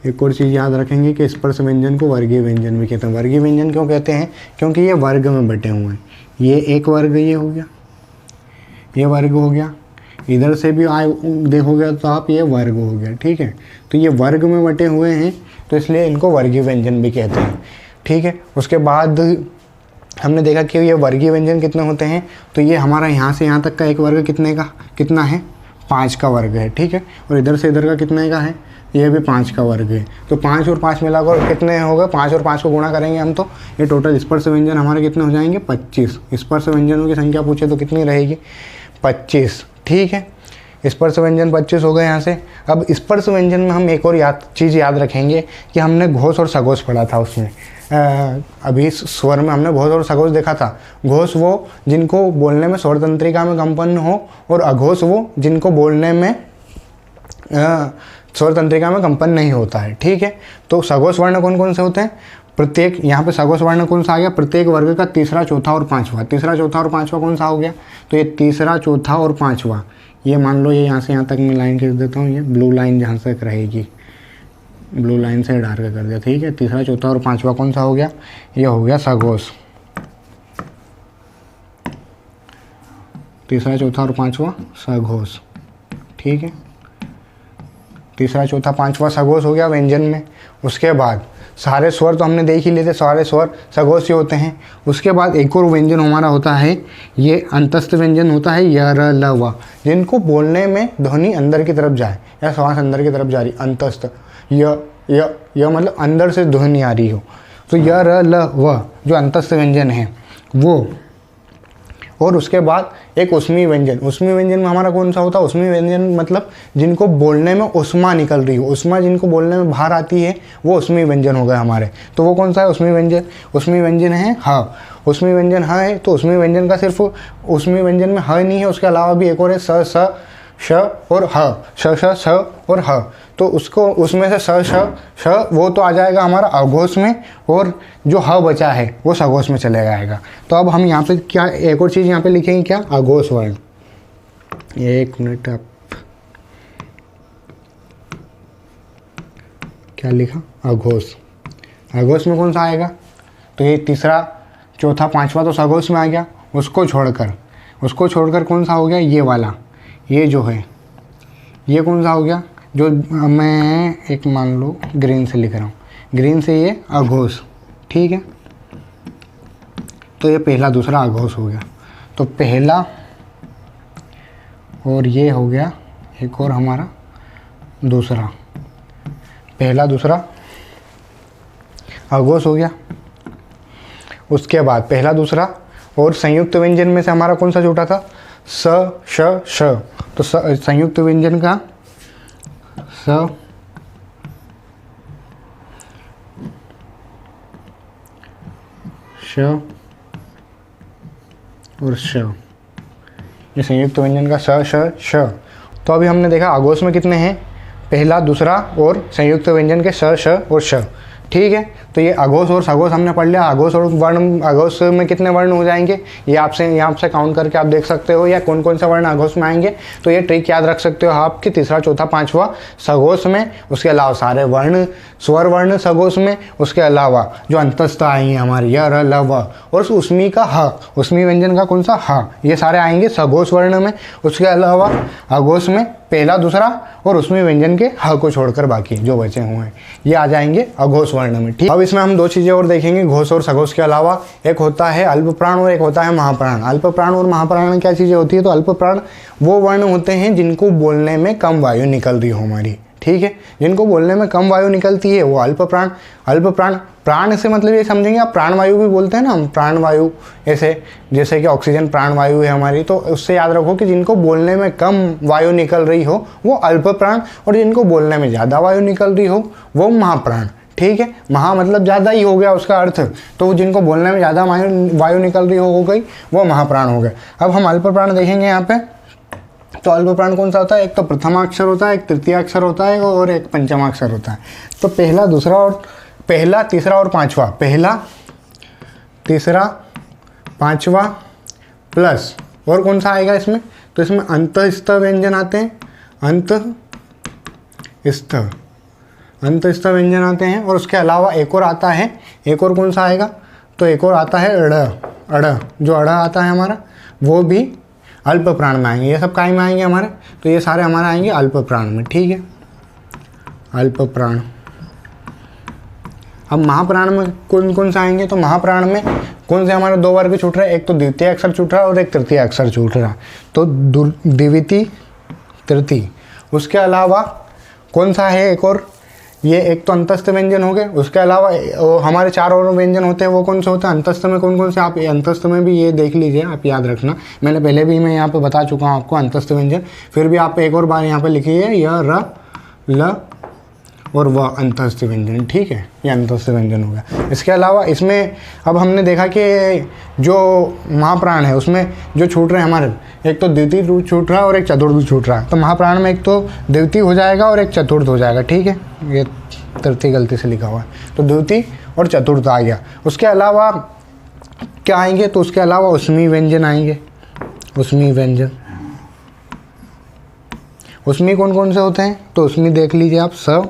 A: एक और चीज़ याद रखेंगे कि स्पर्श व्यंजन को वर्गीय व्यंजन भी कहते हैं। वर्गीय व्यंजन क्यों कहते हैं? क्योंकि ये वर्ग में बटे हुए हैं। ये एक वर्ग ये हो गया, ये वर्ग हो गया, इधर से भी देखोगे तो आप ये वर्ग हो गया। ठीक है, तो ये वर्ग में बटे हुए हैं तो इसलिए इनको वर्गीय व्यंजन भी कहते हैं। ठीक है, उसके बाद हमने देखा कि ये वर्गीय व्यंजन कितने होते हैं। तो ये हमारा यहाँ से यहाँ तक का एक वर्ग कितना है? 5 का वर्ग है। ठीक है, और इधर से इधर का कितने का है? ये भी 5 का वर्ग है। तो 5 और 5 मिलाकर कितने हो गए? 5 और 5 को गुणा करेंगे हम तो ये टोटल स्पर्श व्यंजन हमारे कितने हो जाएंगे? 25। स्पर्श व्यंजनों की संख्या पूछे तो कितनी रहेगी? 25। ठीक है, स्पर्श व्यंजन 25 हो गए यहाँ से। अब स्पर्श व्यंजन में हम एक और चीज़ याद रखेंगे कि हमने घोष और सघोष पढ़ा था उसमें। अभी स्वर में हमने घोष और सघोष देखा था। घोष वो जिनको बोलने में स्वर तंत्रिका में कंपन हो, और अघोष वो जिनको बोलने में स्वर तंत्रिका में कंपन नहीं होता है। ठीक है, तो सघोष वर्ण कौन कौन से होते हैं? प्रत्येक, यहाँ पे सघोष वर्ण कौन सा आ गया? प्रत्येक वर्ग का तीसरा, चौथा और पांचवा। तीसरा, चौथा और पांचवा कौन सा हो गया? तो ये तीसरा, चौथा और पांचवा, ये मान लो ये यहाँ से यहाँ तक मैं लाइन खींच देता हूँ। ये ब्लू लाइन जहाँ तक रहेगी, ब्लू लाइन से डार्क कर दिया। ठीक है, तीसरा, चौथा और पांचवा कौन सा हो गया? ये हो गया सघोष। तीसरा, चौथा और पांचवा सघोष। ठीक है, तीसरा, चौथा, पांचवा सघोष हो गया व्यंजन में। उसके बाद सारे स्वर तो हमने देख ही लिए थे, सारे स्वर सघोष ही होते हैं। उसके बाद एक और व्यंजन हमारा होता है, ये अंतस्थ व्यंजन होता है, य र ल व, जिनको बोलने में ध्वनि अंदर की तरफ जाए या श्वास अंदर की तरफ जा रही, अंतस्थ। य मतलब अंदर से ध्वनि आ रही हो। तो य र ल व जो अंतस्थ व्यंजन है वो। और उसके बाद एक उष्मी व्यंजन। उष्मी व्यंजन में हमारा कौन सा होता है? उष्मी व्यंजन मतलब जिनको बोलने में उष्मा निकल रही हो, उष्मा जिनको बोलने में बाहर आती है वो उष्मी व्यंजन हो गए हमारे। तो वो कौन सा है उष्मी व्यंजन? उष्मी व्यंजन है ह। उष्मी व्यंजन ह है, तो उष्मी व्यंजन का सिर्फ उष्मी व्यंजन में ह नहीं है, उसके अलावा भी एक और है स, स, श और ह। श, श, श और ह। तो उसको उसमें से स, श, श वो तो आ जाएगा हमारा अघोष में, और जो ह बचा है वो सघोष में चले जाएगा। तो अब हम यहाँ पे क्या एक और चीज़ यहाँ पे लिखेंगे, क्या? अघोष वर्ण। एक मिनट, आप क्या लिखा? अघोष। अघोष में कौन सा आएगा? तो ये तीसरा, चौथा, पांचवा तो सघोष में आ गया। उसको छोड़कर कौन सा हो गया? ये वाला, ये जो है ये कौन सा हो गया? जो मैं एक मान लो ग्रीन से लिख रहा हूँ, ग्रीन से ये अघोष। ठीक है, तो ये पहला, दूसरा अघोष हो गया। तो पहला और ये हो गया एक और हमारा दूसरा, पहला, दूसरा अघोष हो गया। उसके बाद पहला, दूसरा और संयुक्त व्यंजन में से हमारा कौन सा छूटा था? स, श, श। तो संयुक्त व्यंजन का स, श और श, ये संयुक्त व्यंजन का स, श, श। तो अभी हमने देखा अघोष में कितने हैं? पहला, दूसरा और संयुक्त व्यंजन के स, श और श। ठीक है, तो ये अघोष और सघोष हमने पढ़ लिया। अघोष और वर्ण, अघोष में कितने वर्ण हो जाएंगे ये आपसे यहाँ से काउंट करके आप देख सकते हो, या कौन कौन सा वर्ण अघोष में आएंगे। तो ये ट्रिक याद रख सकते हो आप कि तीसरा, चौथा, पांचवा सघोष में, उसके अलावा सारे वर्ण स्वर वर्ण सघोष में, उसके अलावा जो अंतस्थ आएंगे हमारे य, र, ल, व, और उष्मी का ह, उष्मी व्यंजन का कौन सा? ह, ये सारे आएंगे सघोष वर्ण में। उसके अलावा अघोष में पहला दूसरा और उसमें व्यंजन के ह को छोड़कर बाकी जो बचे हुए हैं ये आ जाएंगे अघोष वर्ण में। ठीक, अब इसमें हम दो चीज़ें और देखेंगे घोष और सघोष के अलावा। एक होता है अल्प प्राण और एक होता है महाप्राण। अल्प प्राण और महाप्राण में क्या चीज़ें होती है, तो अल्प प्राण वो वर्ण होते हैं जिनको बोलने में कम वायु निकल रही हो हमारी। ठीक है, जिनको बोलने में कम वायु निकलती है वो अल्प प्राण। अल्प प्राण, प्राण से मतलब ये समझेंगे आप, प्राण वायु भी बोलते हैं ना हम, प्राण वायु ऐसे, जैसे कि ऑक्सीजन प्राण वायु है हमारी, तो उससे याद रखो कि जिनको बोलने में कम वायु निकल रही हो वो अल्प प्राण, और जिनको बोलने में ज़्यादा वायु निकल रही हो वो महाप्राण। ठीक है, महा मतलब ज़्यादा ही हो गया उसका अर्थ, तो जिनको बोलने में ज़्यादा वायु निकल रही हो गई वो महाप्राण हो गए। अब हम अल्प प्राण देखेंगे यहाँ पे। तो अल्प प्राण कौन सा होता है, एक तो प्रथमाक्षर होता है, एक तृतीयाक्षर होता है और एक पंचमाक्षर होता है। तो पहला तीसरा और पांचवा, पहला तीसरा पांचवा प्लस और कौन सा आएगा इसमें, तो इसमें अंतस्थ व्यंजन आते हैं, अंतस्थ व्यंजन आते हैं। और उसके अलावा एक और आता है, एक और कौन सा आएगा, तो एक और आता है अड़, जो अड़ आता है हमारा वो भी अल्प प्राण में आएंगे। ये सब काय में आएंगे हमारे, तो ये सारे हमारे आएंगे अल्प प्राण में। ठीक है, अल्प प्राण। अब महाप्राण में कौन कौन से आएंगे, तो महाप्राण में कौन से हमारे दो वर्ग छूट रहे हैं, एक तो द्वितीय अक्षर छूट रहा है और एक तृतीय अक्षर छूट रहा है, तो द्वितीय तृतीय। उसके अलावा कौन सा है एक और, ये एक तो अंतस्थ व्यंजन हो गए। उसके अलावा हमारे चार और व्यंजन होते हैं, वो कौन से होते हैं अंतस्थ में, कौन कौन से, आप अंतस्थ में भी ये देख लीजिए, आप याद रखना, मैंने पहले भी मैं यहाँ पे बता चुका हूँ आपको अंतस्थ व्यंजन। फिर भी आप एक और बार यहाँ पे लिखिए, यह र ल और वह अंतस्थ व्यंजन। ठीक है, ये अंतस्थ व्यंजन हो गया। इसके अलावा इसमें अब हमने देखा कि जो महाप्राण है उसमें जो छूट रहे हैं हमारे, एक तो द्वितीय छूट रहा है और एक चतुर्थ छूट रहा है। तो महाप्राण में एक तो द्वितीय हो जाएगा और एक चतुर्थ हो जाएगा। ठीक है, ये तृतीय गलती से लिखा हुआ है, तो द्वितीय और चतुर्थ आ गया। उसके अलावा क्या आएंगे, तो उसके अलावा उसमी व्यंजन आएंगे, उसमी व्यंजन। उसमी कौन कौन से होते हैं, तो उसमी देख लीजिए आप, स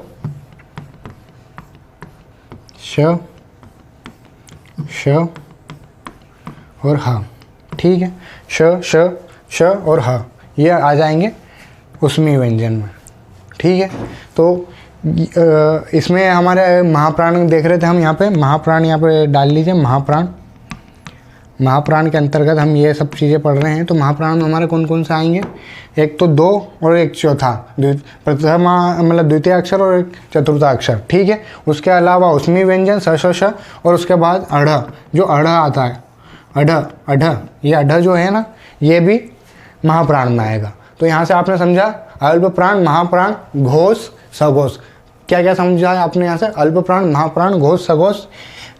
A: श और ह। ठीक है, श और ह ये आ जाएंगे उसमी व्यंजन में। ठीक है, तो इसमें हमारे महाप्राण देख रहे थे हम, यहाँ पे महाप्राण यहाँ पे डाल लीजिए, महाप्राण के अंतर्गत हम ये सब चीज़ें पढ़ रहे हैं। तो महाप्राण में हमारे कौन कौन से आएंगे, एक तो दो और एक चौथा, प्रथमा मतलब द्वितीय अक्षर और एक चतुर्थ अक्षर। ठीक है, उसके अलावा उसमी व्यंजन श और उसके बाद अढ़, जो अढ़ आता है, अढ़, ये अढ़ जो है ना ये भी महाप्राण में आएगा। तो यहाँ से आपने समझा अल्प प्राण, महाप्राण, घोष, सघोष। क्या क्या समझा है आपने यहाँ से, अल्प प्राण, महाप्राण, घोष, सघोष,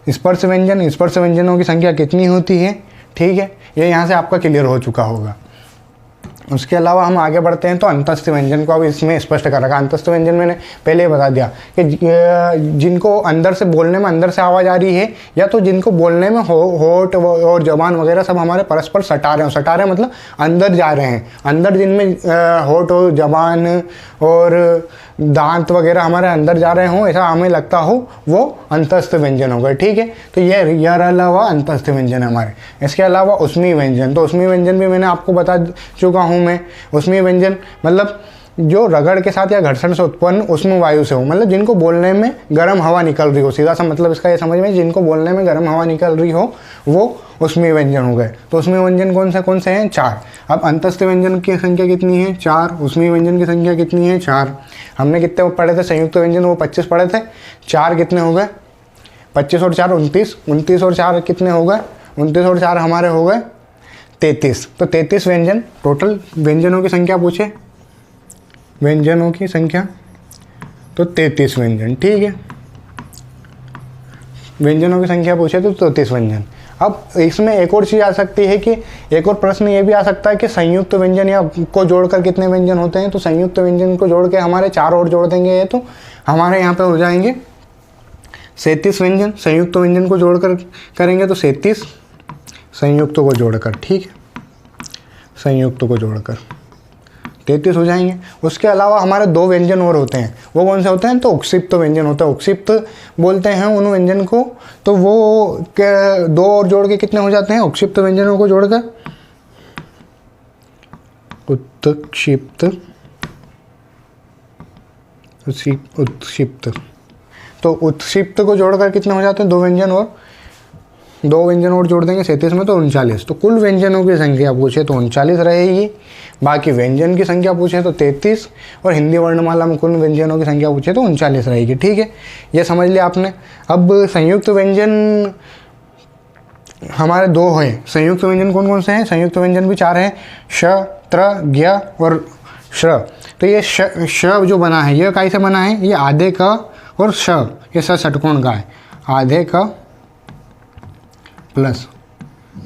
A: स्पर्श व्यंजन, स्पर्श व्यंजनों की संख्या कितनी होती है। ठीक है, ये यहाँ से आपका क्लियर हो चुका होगा। उसके अलावा हम आगे बढ़ते हैं, तो अंतस्थ व्यंजन को अब इसमें स्पष्ट कर रखा। अंतस्थ व्यंजन मैंने पहले ही बता दिया कि जिनको अंदर से बोलने में अंदर से आवाज़ आ रही है, या तो जिनको बोलने में होठ और जबान वगैरह सब हमारे परस्पर सटा रहे हो। सटा रहे मतलब अंदर जा रहे हैं, अंदर जिनमें होठ और जबान और दांत वगैरह हमारे अंदर जा रहे हों, ऐसा हमें लगता हो, वो अंतस्थ व्यंजन हो गए। ठीक है, तो यह अलावा अंतस्थ व्यंजन है हमारे। इसके अलावा उसमी व्यंजन, तो उसमी व्यंजन भी मैंने आपको बता चुका हूँ मैं। उसमी व्यंजन मतलब जो रगड़ के साथ या घर्षण से उत्पन्न उष्म वायु से हो, मतलब जिनको बोलने में गर्म हवा निकल रही हो, सीधा सा मतलब इसका ये समझ में, जिनको बोलने में गर्म हवा निकल रही हो वो उसमें व्यंजन हो गए। तो उसमें व्यंजन कौन से हैं, 4। अब अंतस्थ व्यंजन की संख्या कितनी है, 4। उसमें व्यंजन की संख्या कितनी है, 4। हमने कितने पढ़े थे संयुक्त व्यंजन, वो 25 पढ़े थे। 4 कितने हो गए, 25 और 4 29, 29 और 4 कितने हो गए, 29 और 4 हमारे हो गए 33। तो 33 व्यंजन, टोटल व्यंजनों की संख्या पूछे, व्यंजनों की संख्या तो 33 व्यंजन। ठीक है, व्यंजनों की संख्या पूछे तो 33 व्यंजन। अब इसमें एक और चीज़ आ सकती है कि एक और प्रश्न ये भी आ सकता है कि संयुक्त व्यंजन या को जोड़कर कितने व्यंजन होते हैं। तो संयुक्त व्यंजन को जोड़ के हमारे 4 और जोड़ देंगे, तो हमारे यहाँ पे हो जाएंगे 37 व्यंजन। संयुक्त व्यंजन को जोड़कर करेंगे तो 37 संयुक्त को जोड़कर, ठीक है, संयुक्त को जोड़कर 33 हो जाएंगे। उसके अलावा हमारे 2 व्यंजन और होते हैं, वो कौन से होते हैं, तो उक्षिप्त व्यंजन होता है। उक्षिप्त बोलते हैं उन व्यंजन को, तो वो 2 और जोड़ के कितने हो जाते हैं, उक्षिप्त व्यंजनों को जोड़कर उत्क्षिप्त उत्क्षिप्त। तो उत्क्षिप्त को जोड़कर कितने हो जाते हैं, 2 व्यंजन और जोड़ देंगे 37 में, तो 39। तो कुल व्यंजनों की संख्या पूछे तो 39 रहेगी, बाकी व्यंजन की संख्या पूछे तो 33, और हिंदी वर्णमाला में कुल व्यंजनों की संख्या पूछे तो 39 रहेगी। ठीक है, ये समझ लिया आपने। अब संयुक्त व्यंजन हमारे 2 हैं। संयुक्त व्यंजन कौन कौन से हैं, संयुक्त व्यंजन भी 4 हैं, श, त्र, ज्ञ और श्र। तो ये श जो बना है, ये कैसे बना है, ये आधे का और श, ये षटकोण का है, आधे का प्लस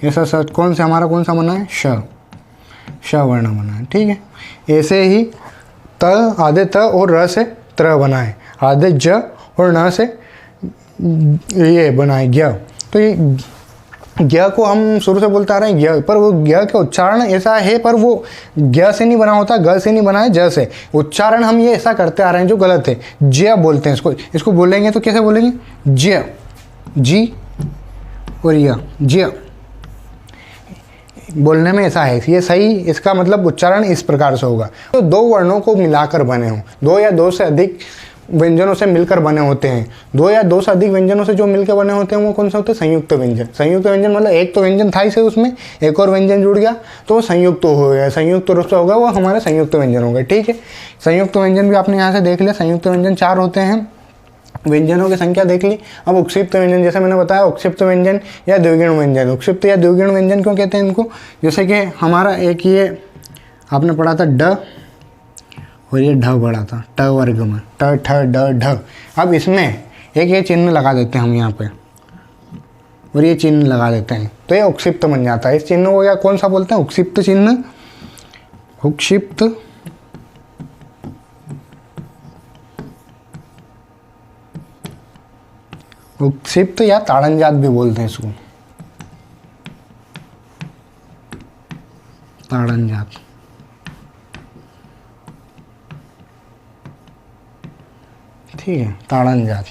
A: ये षटकोण से हमारा कौन सा बना है, श वर्ण बना है। ठीक है, ऐसे ही त, आधे त और र से त्र बना है, आधे ज और न से ये बना है ज्ञ। तो ये ज्ञ को हम शुरू से बोलते आ रहे हैं ज्ञ, पर वो ज्ञ का उच्चारण ऐसा है, पर वो ज्ञ से नहीं बना होता, ग से नहीं बना है, ज से। उच्चारण हम ये ऐसा करते आ रहे हैं जो गलत है, ज्य बोलते हैं इसको। इसको बोलेंगे तो कैसे बोलेंगे, ज्य, जी और य, ज्य बोलने में ऐसा है, ये सही, इसका मतलब उच्चारण इस प्रकार से होगा। तो 2 वर्णों को मिलाकर बने हों, 2 या 2 से अधिक व्यंजनों से मिलकर बने होते हैं, 2 या 2 से अधिक व्यंजनों से जो मिलकर बने होते हैं वो कौन से होते हैं, संयुक्त व्यंजन। संयुक्त व्यंजन मतलब एक तो व्यंजन था इसे, उसमें एक और व्यंजन जुड़ गया तो वो संयुक्त हो गया, संयुक्त रूप से होगा, वो हमारे संयुक्त व्यंजन हो गए। ठीक है, संयुक्त व्यंजन भी आपने यहाँ से देख लिया, संयुक्त व्यंजन 4 होते हैं, व्यंजनों की संख्या देख ली। अब उत्क्षिप्त व्यंजन, जैसे मैंने बताया, उत्क्षिप्त व्यंजन या द्विगुण व्यंजन, उत्क्षिप्त या द्विगुण व्यंजन क्यों कहते हैं इनको, जैसे कि हमारा एक ये आपने पढ़ा था ड और ये ढ पढ़ा था, ट वर्ग में, ट ठ ड ढ। अब इसमें एक ये चिन्ह लगा देते हैं हम यहाँ पे, और ये चिन्ह लगा देते हैं, तो ये उत्क्षिप्त बन जाता है। इस चिन्ह को या कौन सा बोलते हैं, उत्क्षिप्त चिन्ह, उत्क्षिप्त उत्क्षिप्त या ताड़नजात भी बोलते हैं इसको, ताड़नजात। ठीक है, ताड़नजात।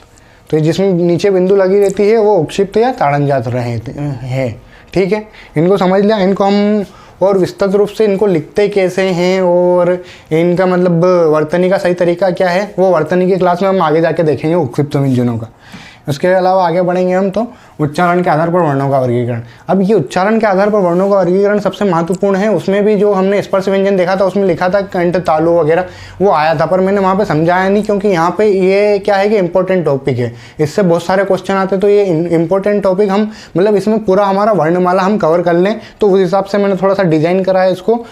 A: तो ये जिसमें नीचे बिंदु लगी रहती है वो उत्क्षिप्त या ताड़नजात है। ठीक है, इनको समझ लिया। इनको हम और विस्तृत रूप से इनको लिखते कैसे हैं और इनका मतलब वर्तनी का सही तरीका क्या है, वो वर्तनी की क्लास में हम आगे जाके देखेंगे उत्क्षिप्त व्यंजनों का। उसके अलावा आगे बढ़ेंगे हम तो उच्चारण के आधार पर वर्णों का वर्गीकरण। अब ये उच्चारण के आधार पर वर्णों का वर्गीकरण सबसे महत्वपूर्ण है। उसमें भी जो हमने स्पर्श व्यंजन देखा था उसमें लिखा था कंठ, तालु वगैरह, वो आया था, पर मैंने वहाँ पे समझाया नहीं, क्योंकि यहाँ पे ये क्या है कि इंपॉर्टेंट टॉपिक है, इससे बहुत सारे क्वेश्चन आते, तो ये इंपॉर्टेंट टॉपिक हम मतलब इसमें पूरा हमारा वर्णमाला हम कवर कर लें, तो उस हिसाब से मैंने थोड़ा सा डिजाइन करा है इसको।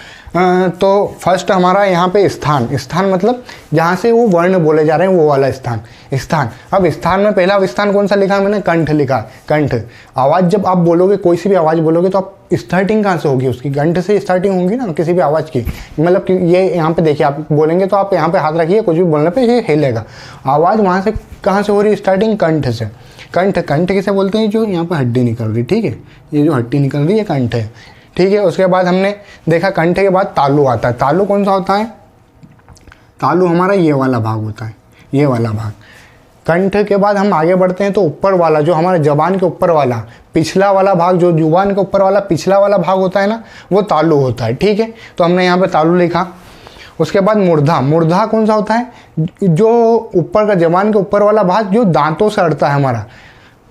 A: तो फर्स्ट हमारा यहाँ पे स्थान, स्थान मतलब जहाँ से वो वर्ण बोले जा रहे हैं वो वाला स्थान, स्थान। अब स्थान में पहला स्थान कौन सा लिखा मैंने, कंठ लिखा। कंठ, आवाज़ जब आप बोलोगे, कोई सी भी आवाज़ बोलोगे तो आप स्टार्टिंग कहाँ से होगी, उसकी कंठ से स्टार्टिंग होगी ना किसी भी आवाज़ की। मतलब कि ये यहाँ पे देखिए, आप बोलेंगे तो आप यहाँ पे हाथ रखिए, कुछ भी बोलने पे ये हिलेगा। आवाज़ वहाँ से कहाँ से हो रही है, स्टार्टिंग कंठ से। कंठ, कंठ किसे बोलते हैं, जो यहाँ पे हड्डी निकल रही, ठीक है, ये जो हड्डी निकल रही है कंठ है। ठीक है, उसके बाद हमने देखा कंठ के बाद तालु आता है। तालु कौन सा होता है, तालु हमारा ये वाला भाग होता है, ये वाला भाग। कंठ के बाद हम आगे बढ़ते हैं तो ऊपर वाला, जो हमारे जबान के ऊपर वाला पिछला वाला भाग, जो जुबान के ऊपर वाला पिछला वाला भाग होता है ना, वो तालु होता है। ठीक है, तो हमने यहाँ पे तालु लिखा। उसके बाद मूर्धा, मूर्धा कौन सा होता है, जो ऊपर का जबान के ऊपर वाला भाग जो दांतों से अड़ता है हमारा,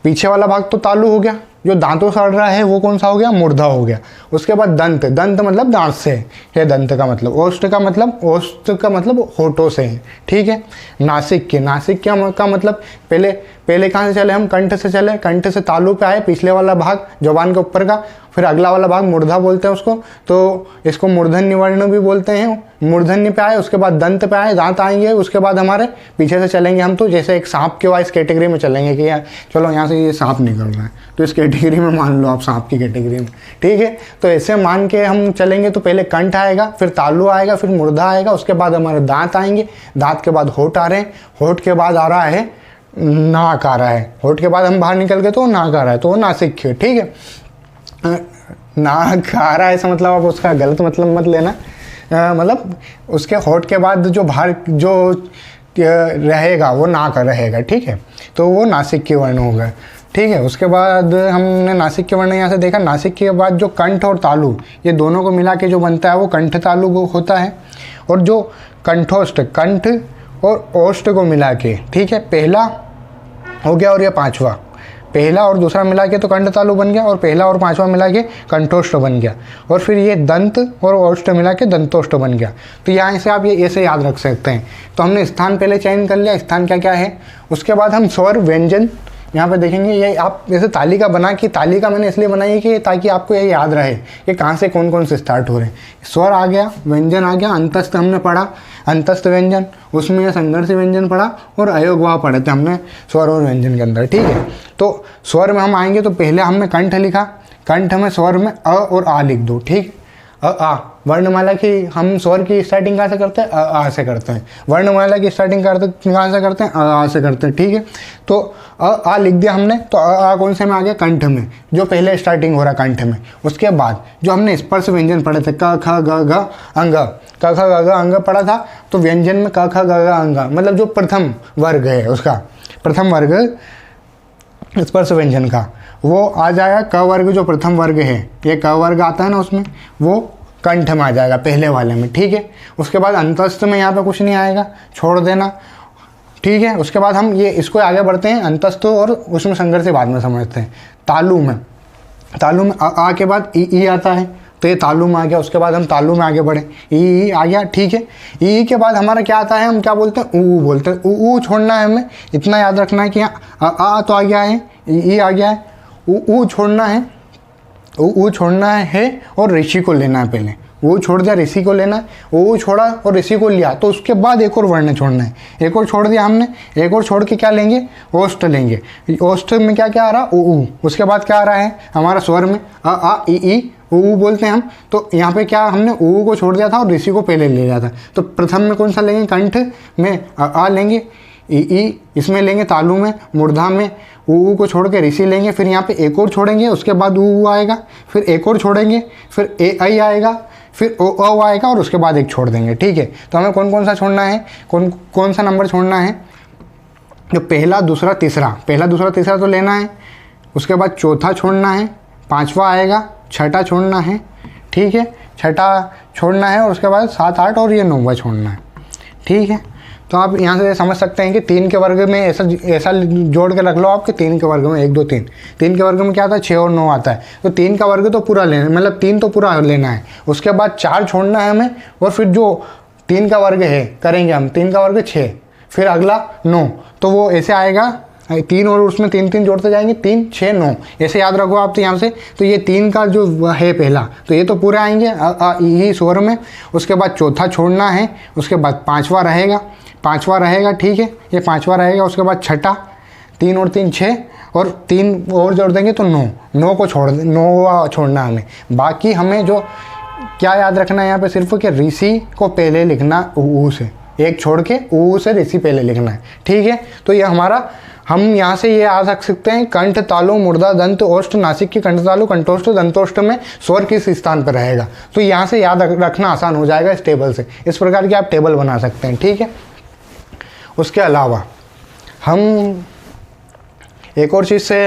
A: पीछे वाला भाग तो तालु हो गया, जो दांतों से अड़ रहा है वो कौन सा हो गया, मूर्धा हो गया। उसके बाद दंत, दंत मतलब दांत से है, दंत का मतलब। ओष्ठ का मतलब, ओष्ठ का मतलब होठों से है। ठीक है, नासिक के, नासिक का मतलब पहले कहाँ से चले हम, कंठ से चले, कंठ से तालु पे आए, पिछले वाला भाग जबान के ऊपर का, फिर अगला वाला भाग मूर्धा बोलते हैं उसको, तो इसको मूर्धन्य वर्ण भी बोलते हैं। मूर्धन्य पे आए, उसके बाद दंत पे आए, दांत आएंगे, उसके बाद हमारे पीछे से चलेंगे हम तो जैसे एक सांप के वाइस कैटेगरी में चलेंगे कि यार चलो यहाँ से ये सांप निकल रहा है तो इस कैटेगरी में मान लो आप, सांप की कैटेगरी में। ठीक है, तो ऐसे मान के हम चलेंगे तो पहले कंठ आएगा, फिर तालु आएगा, फिर मूर्धा आएगा, उसके बाद हमारे दांत आएंगे, दांत के बाद होठ आ रहे हैं, होठ के बाद आ रहा है नाक आ रहा है, होठ के बाद हम बाहर निकल गए तो नाक आ रहा है, तो वो नासिक है। ठीक है, नाक आ रहा है ऐसा मतलब आप उसका गलत मतलब मत लेना, मतलब उसके होठ के बाद जो बाहर जो रहेगा वो नाक रहेगा। ठीक है, तो वो नासिक के वर्ण हो गए। ठीक है, उसके बाद हमने नासिक के वर्ण यहाँ से देखा। नासिक के बाद जो कंठ और तालु, ये दोनों को मिला के जो बनता है वो कंठ तालु होता है। और जो कंठोष्ठ, कंठ और ओष्ठ को मिला के, ठीक है, पहला हो गया और ये पांचवा, पहला और दूसरा मिला के तो कंठ तालु बन गया, और पहला और पांचवा मिला के कंठोष्ठ बन गया, और फिर ये दंत और ओष्ठ मिला के दंतोष्ठ बन गया। तो यहाँ से आप ये ऐसे याद रख सकते हैं। तो हमने स्थान पहले चयन कर लिया, स्थान क्या क्या है। उसके बाद हम स्वर व्यंजन यहाँ पे देखेंगे। ये आप जैसे तालिका बना कि, तालिका मैंने इसलिए बनाई है कि ताकि आपको ये याद रहे कि कहाँ से कौन कौन से स्टार्ट हो रहे हैं। स्वर आ गया, व्यंजन आ गया, अंतस्थ हमने पढ़ा, अंतस्थ व्यंजन, उसमें संघर्ष व्यंजन पढ़ा, और अयोगवाह पढ़े थे हमने स्वर और व्यंजन के अंदर, ठीक है। तो स्वर में हम आएंगे तो पहले हमने कंठ लिखा, कंठ में स्वर में अ और आ लिख दो, ठीक। आ वर्णमाला की हम स्वर की स्टार्टिंग कहाँ से करते हैं, आ से करते हैं। वर्णमाला की स्टार्टिंग कहाँ से करते हैं, आ से करते हैं, ठीक है। तो आ लिख दिया हमने, तो आ कौन से में आ गया, कंठ में, जो पहले स्टार्टिंग हो रहा है कंठ में। उसके बाद जो हमने स्पर्श व्यंजन पढ़े थे, क ख ग घ अंग, क ख ग घ अंग पढ़ा था, तो व्यंजन में क ख ग घ अंग, मतलब जो प्रथम वर्ग है उसका, प्रथम वर्ग स्पर्श व्यंजन का, वो आ जाएगा। क वर्ग जो प्रथम वर्ग है, ये क वर्ग आता है ना, उसमें वो कंठ में आ जाएगा पहले वाले में, ठीक है। उसके बाद अंतस्थ में यहाँ पे कुछ नहीं आएगा, छोड़ देना, ठीक है। उसके बाद हम ये इसको आगे बढ़ते हैं, अंतस्थ और उसमें संघर्ष से बाद में समझते हैं। तालु में, तालु में आ के बाद ई आता है, तो ये तालु में आ गया। उसके बाद हम तालु में आगे बढ़े, ई आ गया, ठीक है। ई के बाद हमारा क्या आता है, हम क्या बोलते हैं, ऊ बोलते हैं। ऊ छोड़ना है हमें, इतना याद रखना है कि आ तो आ गया है, ई आ गया है, ऊ छोड़ना है, ऊ छोड़ना है और ऋषि को लेना है पहले। वो छोड़ दिया, ऋषि को लेना है, वो छोड़ा और ऋषि को लिया, तो उसके बाद एक और वर्ण छोड़ना है। एक और छोड़ दिया हमने, एक और छोड़ के क्या लेंगे, ओष्ठ लेंगे। ओष्ठ में क्या क्या आ रहा, ऊ। उसके बाद क्या आ रहा है हमारा स्वर में, आ ई ऊ बोलते हैं हम। तो यहाँ पे क्या हमने ऊ को छोड़ दिया था और ऋषि को पहले ले लिया था। तो प्रथम में कौन सा लेंगे, कंठ में आ लेंगे, ई इसमें लेंगे, तालु में, मूर्धा में ऊ को छोड़ के ऋषि लेंगे। फिर यहाँ पे एक और छोड़ेंगे, उसके बाद ऊ आएगा, फिर एक और छोड़ेंगे, फिर ए आई आएगा, फिर ओ आएगा, और उसके बाद एक छोड़ देंगे, ठीक है। तो हमें कौन कौन सा छोड़ना है, कौन सा नंबर छोड़ना है, जो पहला दूसरा तीसरा, पहला दूसरा तीसरा तो लेना है। उसके बाद चौथा छोड़ना है, पांचवा आएगा, छठा छोड़ना है, ठीक है, छठा छोड़ना है, और उसके बाद 7 8 और ये 9वां छोड़ना है, ठीक है। तो आप यहाँ से समझ सकते हैं कि 3 के वर्ग में ऐसा जोड़ के रख लो आप कि 3 के वर्ग में 1 2 3, 3 के वर्ग में क्या आता है, 6 और 9 आता है। तो 3 का वर्ग तो पूरा लेना, मतलब 3 तो पूरा लेना है। उसके बाद 4 छोड़ना है हमें, और फिर जो 3 का वर्ग है करेंगे हम, 3 का वर्ग 6, फिर अगला 9, तो वो ऐसे आएगा 3 और उसमें 3 3 जोड़ते जाएंगे, 3 6 9, ऐसे याद रखो आप। तो यहाँ से तो ये 3 का जो है पहला, तो ये तो पूरे आएंगे ई स्वर में। उसके बाद चौथा छोड़ना है, उसके बाद पांचवा रहेगा, ठीक है, ये पांचवा रहेगा। उसके बाद छठा, 3 और 3 6, और 3 और जोड़ देंगे तो 9 को छोड़ना हमें। बाकी हमें जो क्या याद रखना है यहाँ पे सिर्फ कि ऋषि को पहले लिखना ऊ से, एक छोड़ के ऊ से ऋषि पहले लिखना है, ठीक है। तो ये हमारा, हम यहाँ से ये आ सकते हैं, कंठ तालु मूर्धा दंत ओष्ठ, नासिक की कंठ तालु कंठोष्ठ दंतोष्ठ में स्वर किस स्थान पर रहेगा। तो यहाँ से याद रखना आसान हो जाएगा इस टेबल से। इस प्रकार की आप टेबल बना सकते हैं, ठीक है। उसके अलावा हम एक और चीज़ से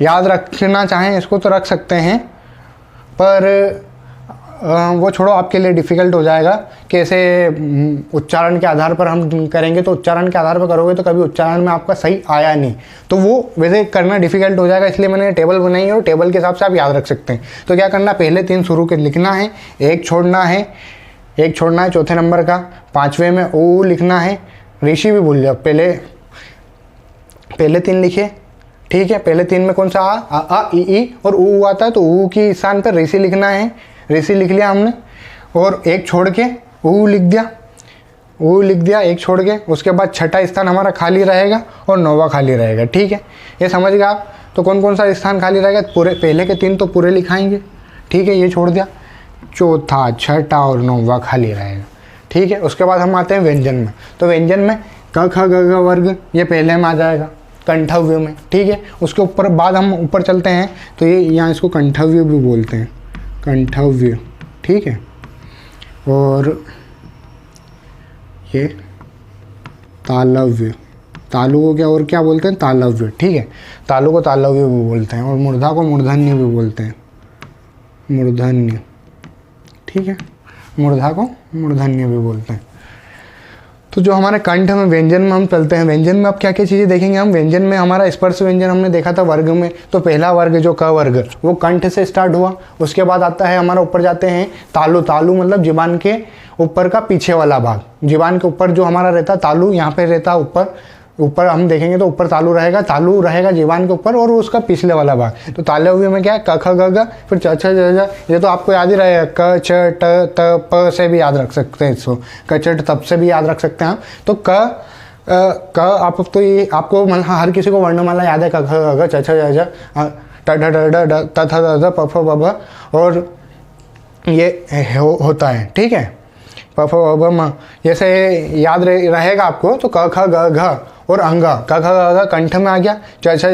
A: याद रखना चाहें, इसको तो रख सकते हैं, पर वो छोड़ो, आपके लिए डिफ़िकल्ट हो जाएगा। कैसे उच्चारण के आधार पर हम करेंगे, तो उच्चारण के आधार पर करोगे तो कभी उच्चारण में आपका सही आया नहीं, तो वो वैसे करना डिफ़िकल्ट हो जाएगा। इसलिए मैंने टेबल बनाई है, और टेबल के हिसाब से आप याद रख सकते हैं। तो क्या करना, पहले 3 शुरू के लिखना है, एक छोड़ना है चौथे नंबर का, 5वें में ओ लिखना है, ऋषि भी भूल जाओ, पहले 3 लिखे, ठीक है। पहले 3 में कौन सा आ ई और ऊ आता है, तो ऊ की स्थान पर ऋषि लिखना है, ऋषि लिख लिया हमने, और एक छोड़ के ऊ लिख दिया, एक छोड़ के। उसके बाद छठा स्थान हमारा खाली रहेगा और 9वां खाली रहेगा, ठीक है। ये समझ गए आप। तो कौन कौन सा स्थान खाली रहेगा, पूरे पहले के 3 तो पूरे लिखाएंगे, ठीक है, ये छोड़ दिया, चौथा छठा और 9वां खाली रहेगा, ठीक है। उसके बाद हम आते हैं व्यंजन में। तो व्यंजन में क ख ग घ वर्ग ये पहले में आ जाएगा कंठव्य में, ठीक है। उसके ऊपर बाद हम ऊपर चलते हैं, तो ये यहाँ इसको कंठव्य भी बोलते हैं, कंठव्य, ठीक है। और ये तालव्य, तालु को क्या और क्या बोलते हैं, तालव्य, ठीक है। तालु को तालव्य भी बोलते हैं, और मूर्धा को मूर्धन्य भी बोलते हैं, मूर्धन्य, ठीक है, मूर्धा को मूर्धन्य भी बोलते हैं। तो जो हमारे कंठ में व्यंजन में हम चलते हैं, व्यंजन में अब क्या क्या चीज़ें देखेंगे हम। व्यंजन में हमारा स्पर्श व्यंजन हमने देखा था वर्ग में, तो पहला वर्ग जो क वर्ग वो कंठ से स्टार्ट हुआ। उसके बाद आता है हमारा ऊपर जाते हैं तालु। तालु मतलब जीवान के ऊपर का पीछे वाला भाग, जीवान के ऊपर जो हमारा रहता तालु, यहाँ पे रहता ऊपर, ऊपर हम देखेंगे तो ऊपर तालु रहेगा जीवान के ऊपर और उसका पिछले वाला भाग। तो ताले हुए में क्या है क ख ग घ, फिर च छ ज झ, ये तो आपको याद ही रहेगा। क छ ट त प से भी याद रख सकते हैं इसको, क छ ट तप से भी याद रख सकते हैं। तो क आप तो ये आपको मतलब हर किसी को वर्णमाला याद है, क ख ग घ छ छ ज झ ट ढ ढ ढ ढ त थ द ध प फ ब भ, और ये होता है, ठीक है। प फ ब भ म जैसे याद रहेगा आपको। तो क ख ग घ और अंग, क ख ग घ कंठ में आ गया, च छ ज झ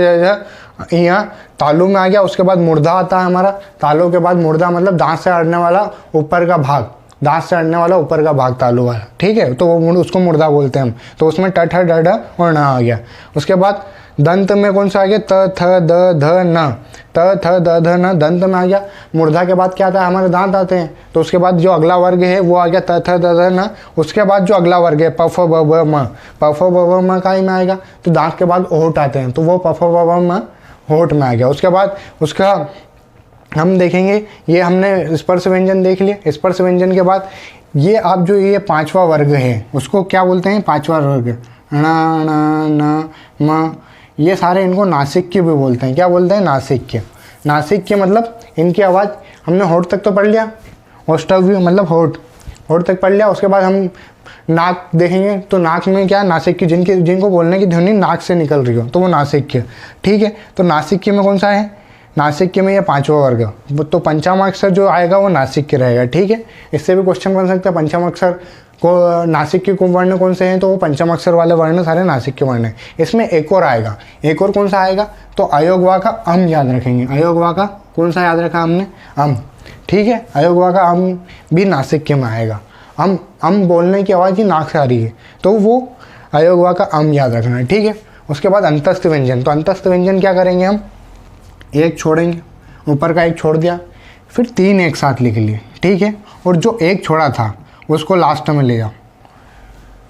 A: यहाँ तालु में आ गया। उसके बाद मुर्दा आता है हमारा, तालु के बाद मुर्दा मतलब दांत से अड़ने वाला ऊपर का भाग, दांत से अड़ने वाला ऊपर का भाग तालु वाला, ठीक है। तो वो उसको मुर्दा बोलते हैं हम। तो उसमें ट ठ ड ढ और न आ गया। उसके बाद दंत में कौन सा आ गया, त थ द ध न, त थ द ध न दंत में आ गया। मुर्दा के बाद क्या आता है, हमारे दांत आते हैं। तो उसके बाद जो अगला वर्ग है वो आ गया त थ द ध न। उसके बाद जो अगला वर्ग है प फ ब भ म, प फ ब भ म काय में आएगा। तो दांत के बाद होठ आते हैं, तो वो प फ ब भ म होठ में आ गया। उसके बाद उसका हम देखेंगे, ये हमने स्पर्श व्यंजन देख लिया। स्पर्श व्यंजन के बाद ये आप जो ये पांचवा वर्ग है उसको क्या बोलते हैं, पांचवा वर्ग ण ण न म, ये सारे इनको नासिक्य भी बोलते हैं। क्या बोलते हैं, नासिक्य। नासिक्य मतलब इनकी आवाज़ हमने होठ तक तो पढ़ लिया, ओष्ठव्य मतलब होठ तक पढ़ लिया। उसके बाद हम नाक देखेंगे, तो नाक में क्या नासिक्य, जिनको बोलने की ध्वनि नाक से निकल रही हो तो वो नासिक्य, ठीक है। तो नासिक्य में कौन सा है, नासिक्य में ये पांचवा वर्ग, तो पंचम अक्षर जो आएगा वो नासिक्य रहेगा, ठीक है। इससे भी क्वेश्चन बन सकता है, पंचम अक्षर को नासिक्य को वर्ण कौन से हैं, तो वो पंचम अक्षर वाले वर्ण सारे नासिक्य वर्ण हैं। इसमें एक और आएगा, एक और कौन सा आएगा, तो अयोगवा का अम याद रखेंगे। अयोगवा का कौन सा याद रखा हमने, अम, ठीक है। अयोगवा का अम भी नासिक्य में आएगा। अम बोलने की आवाज़ ही नाक से आ रही है, तो वो अयोगवा का अम याद रखना है, ठीक है। उसके बाद अंतस्थ व्यंजन, तो अंतस्थ व्यंजन क्या करेंगे हम, एक छोड़ेंगे, ऊपर का एक छोड़ दिया, फिर तीन एक साथ लिख लिए, ठीक है। और जो एक छोड़ा था उसको लास्ट में ले जाओ,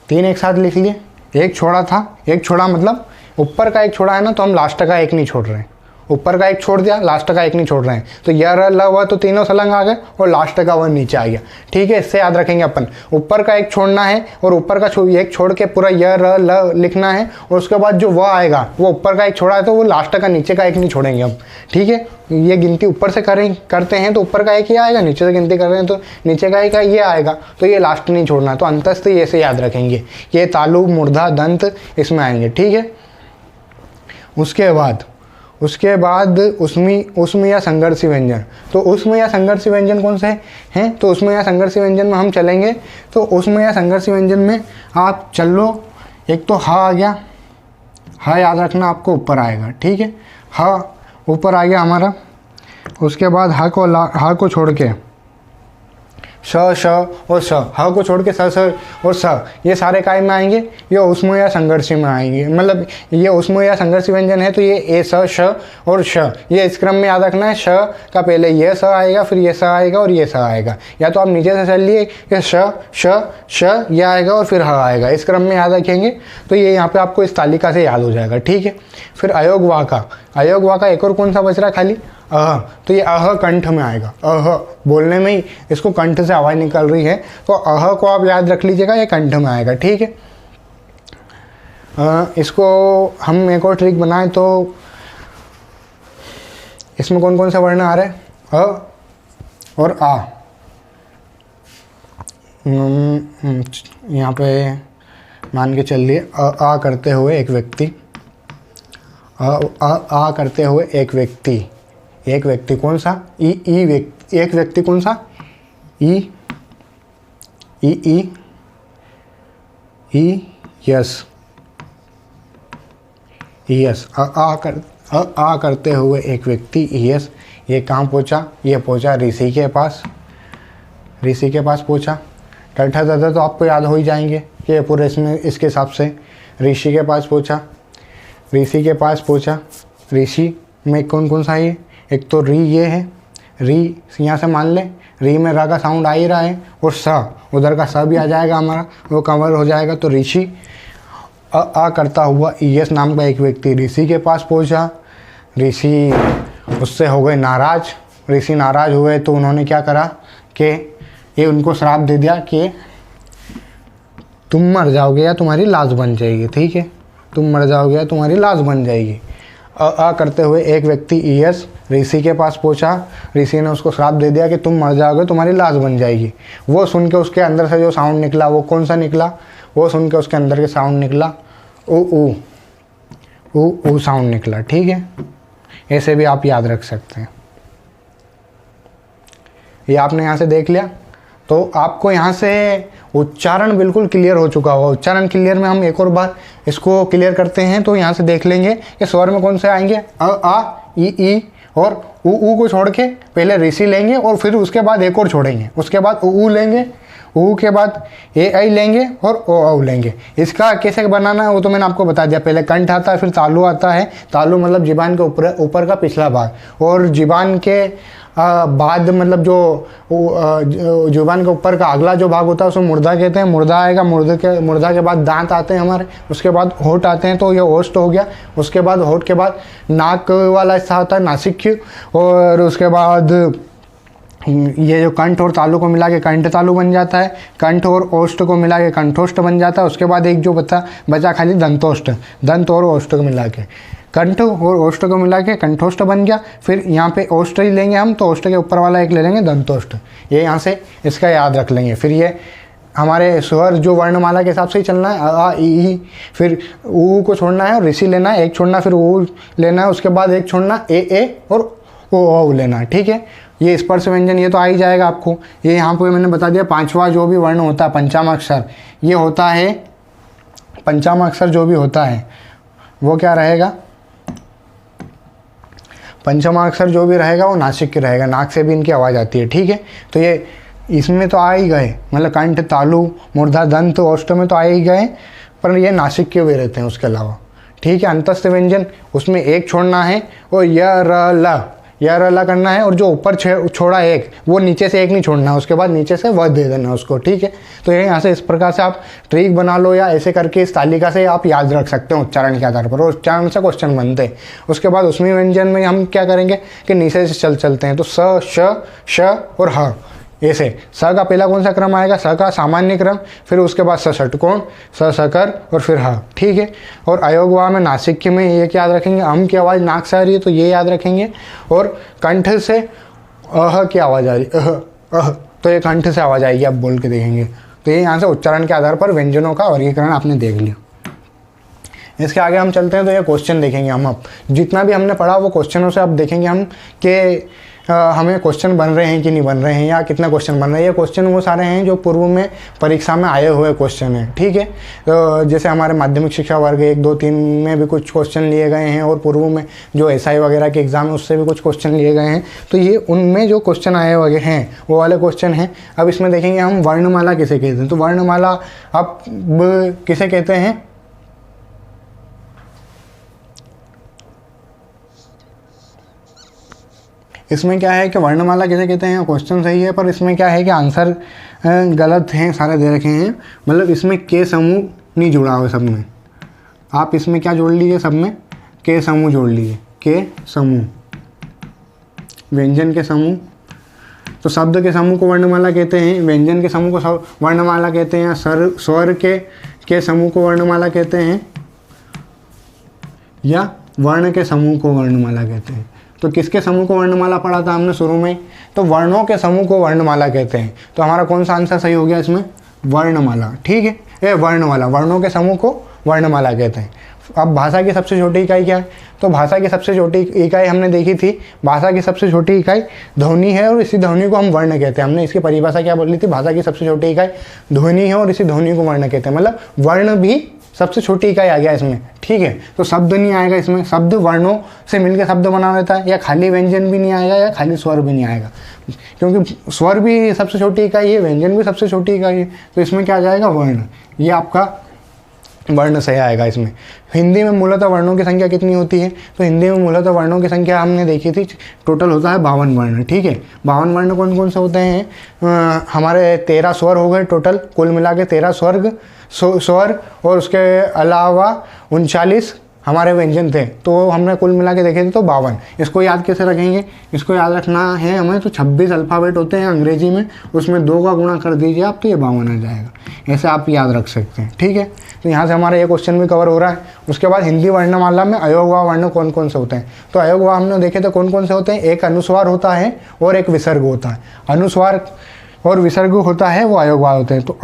A: तीन एक साथ लिख लिए। एक छोड़ा था, एक छोड़ा मतलब ऊपर का एक छोड़ा है ना, तो हम लास्ट का एक नहीं छोड़ रहे हैं। ऊपर का एक छोड़ दिया, लास्ट का एक नहीं छोड़ रहे हैं। तो य र ल व तो तीनों सलंग आ गए और लास्ट का व नीचे आ गया, ठीक है। इससे याद रखेंगे अपन, ऊपर का एक छोड़ना है और ऊपर का एक छोड़ के पूरा य र ल लिखना है। और उसके बाद जो व आएगा वो ऊपर का एक छोड़ा है तो वो लास्ट का नीचे का एक नहीं छोड़ेंगे हम, ठीक है। ये गिनती ऊपर से करते हैं तो ऊपर का एक ही आएगा, नीचे से गिनती कर रहे हैं तो नीचे का एक ये आएगा, तो ये लास्ट नहीं छोड़ना है। तो अंतस्थ ये से याद रखेंगे, ये तालु मुर्धा दंत इसमें आएंगे, ठीक है। उसके बाद उष्म या संघर्षी व्यंजन, तो उष्म या संघर्षी व्यंजन कौन से हैं, तो उष्म या संघर्षी व्यंजन में हम चलेंगे। तो उष्म या संघर्षी व्यंजन में आप चल लो, एक तो ह आ गया, ह याद रखना आपको ऊपर आएगा, ठीक है। ह ऊपर आ गया हमारा। उसके बाद ह को छोड़ के श और स, ह को छोड़ के स और स, ये सारे काय में आएंगे, ये उष्म या संघर्षी में आएंगे। मतलब ये उष्म या संघर्षी व्यंजन है तो ये ए स श और श, ये इस क्रम में याद रखना है। श का पहले ये स आएगा, फिर ये स आएगा और ये स आएगा, या तो आप नीचे से चल लिए कि श ये आएगा और फिर ह आएगा, इस क्रम में याद रखेंगे। तो ये यहाँ पे आपको इस तालिका से याद हो जाएगा, ठीक है। फिर अयोगवा का एक और कौन सा बच रहा है खाली, अह, तो ये अह कंठ में आएगा। अह बोलने में ही इसको कंठ से आवाज़ निकल रही है, तो अह को आप याद रख लीजिएगा, ये कंठ में आएगा, ठीक है। इसको हम एक और ट्रिक बनाएं तो इसमें कौन कौन सा वर्ण आ रहा है, अ और आ। यहाँ पे मान के चल लिए आ करते हुए एक व्यक्ति, आ करते हुए एक व्यक्ति कौन सा, एक व्यक्ति कौन सा, ई यस, आ करते हुए एक व्यक्ति यस। ये कहाँ पहुँचा, ये पहुँचा ऋषि के पास पहुँचा। टठा दधा तो आपको याद हो ही जाएंगे कि ये पूरे इसमें इसके हिसाब से ऋषि के पास पहुँचा। ऋषि में कौन कौन सा है, एक तो री ये है, री यहाँ से मान ले री में र का साउंड आ ही रहा है, और स उधर का स भी आ जाएगा हमारा, वो कवर हो जाएगा। तो ऋषि आ करता हुआ ईएस नाम का एक व्यक्ति ऋषि के पास पहुंचा। ऋषि उससे हो गए नाराज। ऋषि नाराज हुए तो उन्होंने क्या करा कि ये उनको श्राप दे दिया कि तुम मर जाओगे या तुम्हारी लाश बन जाएगी। ठीक है, तुम मर जाओगे या तुम्हारी लाश बन जाएगी। करते हुए एक व्यक्ति ईएस ऋषि के पास पहुंचा। ऋषि ने उसको श्राप दे दिया कि तुम मर जाओगे, तुम्हारी लाश बन जाएगी। वो सुन के उसके अंदर से जो साउंड निकला, वो कौन सा निकला? वो सुन के उसके अंदर के साउंड निकला ऊ ऊ ऊ साउंड निकला। ठीक है, ऐसे भी आप याद रख सकते हैं। ये आपने यहाँ से देख लिया, तो आपको यहाँ से उच्चारण बिल्कुल क्लियर हो चुका होगा। उच्चारण क्लियर में हम एक और बार इसको क्लियर करते हैं। तो यहाँ से देख लेंगे कि स्वर में कौन से आएंगे, आ ई और ऊ को छोड़ के पहले ऋषि लेंगे और फिर उसके बाद एक और छोड़ेंगे, उसके बाद ऊ लेंगे, ऊ के बाद ए आई लेंगे और ओ लेंगे। इसका कैसे बनाना है वो तो मैंने आपको बता दिया। पहले कंठ आता है, फिर तालु आता है। तालु मतलब जीबान के ऊपर का पिछला भाग, और जीबान के बाद मतलब जो जुबान के ऊपर का अगला जो भाग होता है उसको मुर्दा कहते हैं। मुर्दा आएगा, मुर्दा के बाद दांत आते हैं हमारे, उसके बाद होठ आते हैं, तो ये ओष्ठ हो गया। उसके बाद होठ के बाद नाक वाला हिस्सा होता है नासिक, और उसके बाद ये जो कंठ और तालु को मिला के कंठ तालु बन जाता है। कंठ और ओष्ठ को मिला के कंठोष्ठ बन जाता है। उसके बाद एक जो बचा खाली दंतोष्ठ, दंत और ओष्ठ को मिला के कंठ और ओष्ठ को मिला के कंठोष्ठ बन गया। फिर यहाँ पे ओष्ठ ही लेंगे हम, तो ओष्ठ के ऊपर वाला एक ले लेंगे दंतोष्ठ। ये यहाँ से इसका याद रख लेंगे। फिर ये हमारे स्वर जो वर्णमाला के हिसाब से ही चलना है, आ ई। फिर ऊ को छोड़ना है और ऋषि लेना है, एक छोड़ना, फिर ऊ लेना है, उसके बाद एक छोड़ना, ए और ओ लेना है। ठीक है, ये स्पर्श व्यंजन ये तो आ ही जाएगा आपको। ये यहाँ पे मैंने बता दिया। पांचवा जो भी वर्ण होता है पंचम अक्षर, ये होता है पंचम अक्षर जो भी होता है वो क्या रहेगा, पंचम अक्षर जो भी रहेगा वो नासिक की रहेगा, नाक से भी इनकी आवाज़ आती है। ठीक है, तो ये इसमें तो आ ही गए, मतलब कंठ तालु मूर्धा दंत ओष्ठ में तो आ ही गए, पर ये नासिक के हुए रहते हैं उसके अलावा। ठीक है, अंतस्थ व्यंजन उसमें एक छोड़ना है और य र ला करना है, और जो ऊपर छोड़ा एक वो नीचे से एक नहीं छोड़ना है, उसके बाद नीचे से व दे देना उसको। ठीक है, तो ये यहाँ से इस प्रकार से आप ट्रिक बना लो, या ऐसे करके इस तालिका से आप याद रख सकते हो उच्चारण के आधार पर, और उच्चारण से क्वेश्चन बनते हैं। उसके बाद उसमें व्यंजन में हम क्या करेंगे कि नीचे से चलते हैं, तो स श और ह। ऐसे स का पहला कौन सा क्रम आएगा, स का सामान्य क्रम, फिर उसके बाद स षटकोण, स सकर और फिर ह। ठीक है, और अयोगवा में नासिक में ये याद रखेंगे, अम की आवाज़ नाक से आ रही है तो ये याद रखेंगे, और कंठ से अह की आवाज़ आ रही अह तो ये कंठ से आवाज़ आएगी, आप बोल के देखेंगे। तो ये यहाँ से उच्चारण के आधार पर व्यंजनों का वर्गीकरण आपने देख लिया। इसके आगे हम चलते हैं, तो ये क्वेश्चन देखेंगे हम। अब जितना भी हमने पढ़ा वो क्वेश्चनों से अब देखेंगे हम कि हमें क्वेश्चन बन रहे हैं कि नहीं बन रहे हैं, या कितना क्वेश्चन बन रहे हैं। ये क्वेश्चन वो सारे हैं जो पूर्व में परीक्षा में आए हुए क्वेश्चन हैं। ठीक है, तो जैसे हमारे माध्यमिक शिक्षा वर्ग 1, 2, 3 में भी कुछ क्वेश्चन लिए गए हैं, और पूर्व में जो एसआई वगैरह के एग्जाम है उससे भी कुछ क्वेश्चन लिए गए हैं। तो ये उनमें जो क्वेश्चन आए हुए हैं वो वाले क्वेश्चन हैं। अब इसमें देखेंगे हम वर्णमाला किसे कहते हैं। तो वर्णमाला अब किसे कहते हैं, इसमें क्या है कि वर्णमाला किसे कहते हैं, क्वेश्चन सही है, पर इसमें क्या है कि आंसर गलत हैं, सारे दे रखे हैं। मतलब इसमें के समूह नहीं जुड़ा हुआ सब में। आप इसमें क्या जोड़ लीजिए, सब में के समूह जोड़ लीजिए, के समूह, व्यंजन के समूह। तो शब्द के समूह को वर्णमाला कहते हैं, व्यंजन के समूह को वर्णमाला कहते हैं, स्वर के समूह को वर्णमाला कहते हैं, या वर्ण के समूह को वर्णमाला कहते हैं। तो किसके समूह को वर्णमाला पढ़ा था हमने शुरू में, तो वर्णों के समूह को वर्णमाला कहते हैं। तो हमारा कौन सा आंसर सही हो गया इसमें, वर्णमाला। ठीक है, ये वर्णमाला, वर्णों के समूह को वर्णमाला कहते हैं। अब भाषा की सबसे छोटी इकाई क्या है, तो भाषा की सबसे छोटी इकाई हमने देखी थी, भाषा की सबसे छोटी इकाई ध्वनि है, और इसी ध्वनि को हम वर्ण कहते हैं। हमने इसकी परिभाषा क्या बोली थी, भाषा की सबसे छोटी इकाई ध्वनि है और इसी ध्वनि को वर्ण कहते हैं। मतलब वर्ण भी सबसे छोटी इकाई आ गया इसमें। ठीक है, तो शब्द नहीं आएगा इसमें, शब्द वर्णों से मिलकर शब्द बना रहता है, या खाली व्यंजन भी नहीं आएगा, या खाली स्वर भी नहीं आएगा, क्योंकि स्वर भी सबसे छोटी इकाई है, व्यंजन भी सबसे छोटी इकाई है। तो इसमें क्या आ जाएगा, वर्ण। ये आपका वर्ण से आएगा इसमें। हिंदी में मूलतः वर्णों की संख्या कितनी होती है? तो हिंदी में मूलतः वर्णों की संख्या हमने देखी थी, टोटल होता है 52 वर्ण। ठीक है, 52 वर्ण कौन कौन से होते हैं? हमारे 13 स्वर हो गए टोटल, कुल मिला के 13 स्वर और उसके अलावा 39 हमारे व्यंजन थे, तो हमने कुल मिला के देखे थे तो 52। इसको याद कैसे रखेंगे? इसको याद रखना है हमें, तो 26 अल्फ़ाबेट होते हैं अंग्रेजी में, उसमें 2 का गुणा कर दीजिए आप तो ये 52 आ जाएगा। ऐसे आप याद रख सकते हैं। ठीक है, तो यहाँ से हमारा ये क्वेश्चन भी कवर हो रहा है। उसके बाद हिंदी वर्णमाला में अयोगवा वर्ण कौन कौन से होते हैं? तो अयोगवा हमने देखे थे कौन कौन से होते हैं। एक अनुस्वार होता है और एक विसर्ग होता है। अनुस्वार और विसर्ग होता है वो अयोगवा होते हैं। तो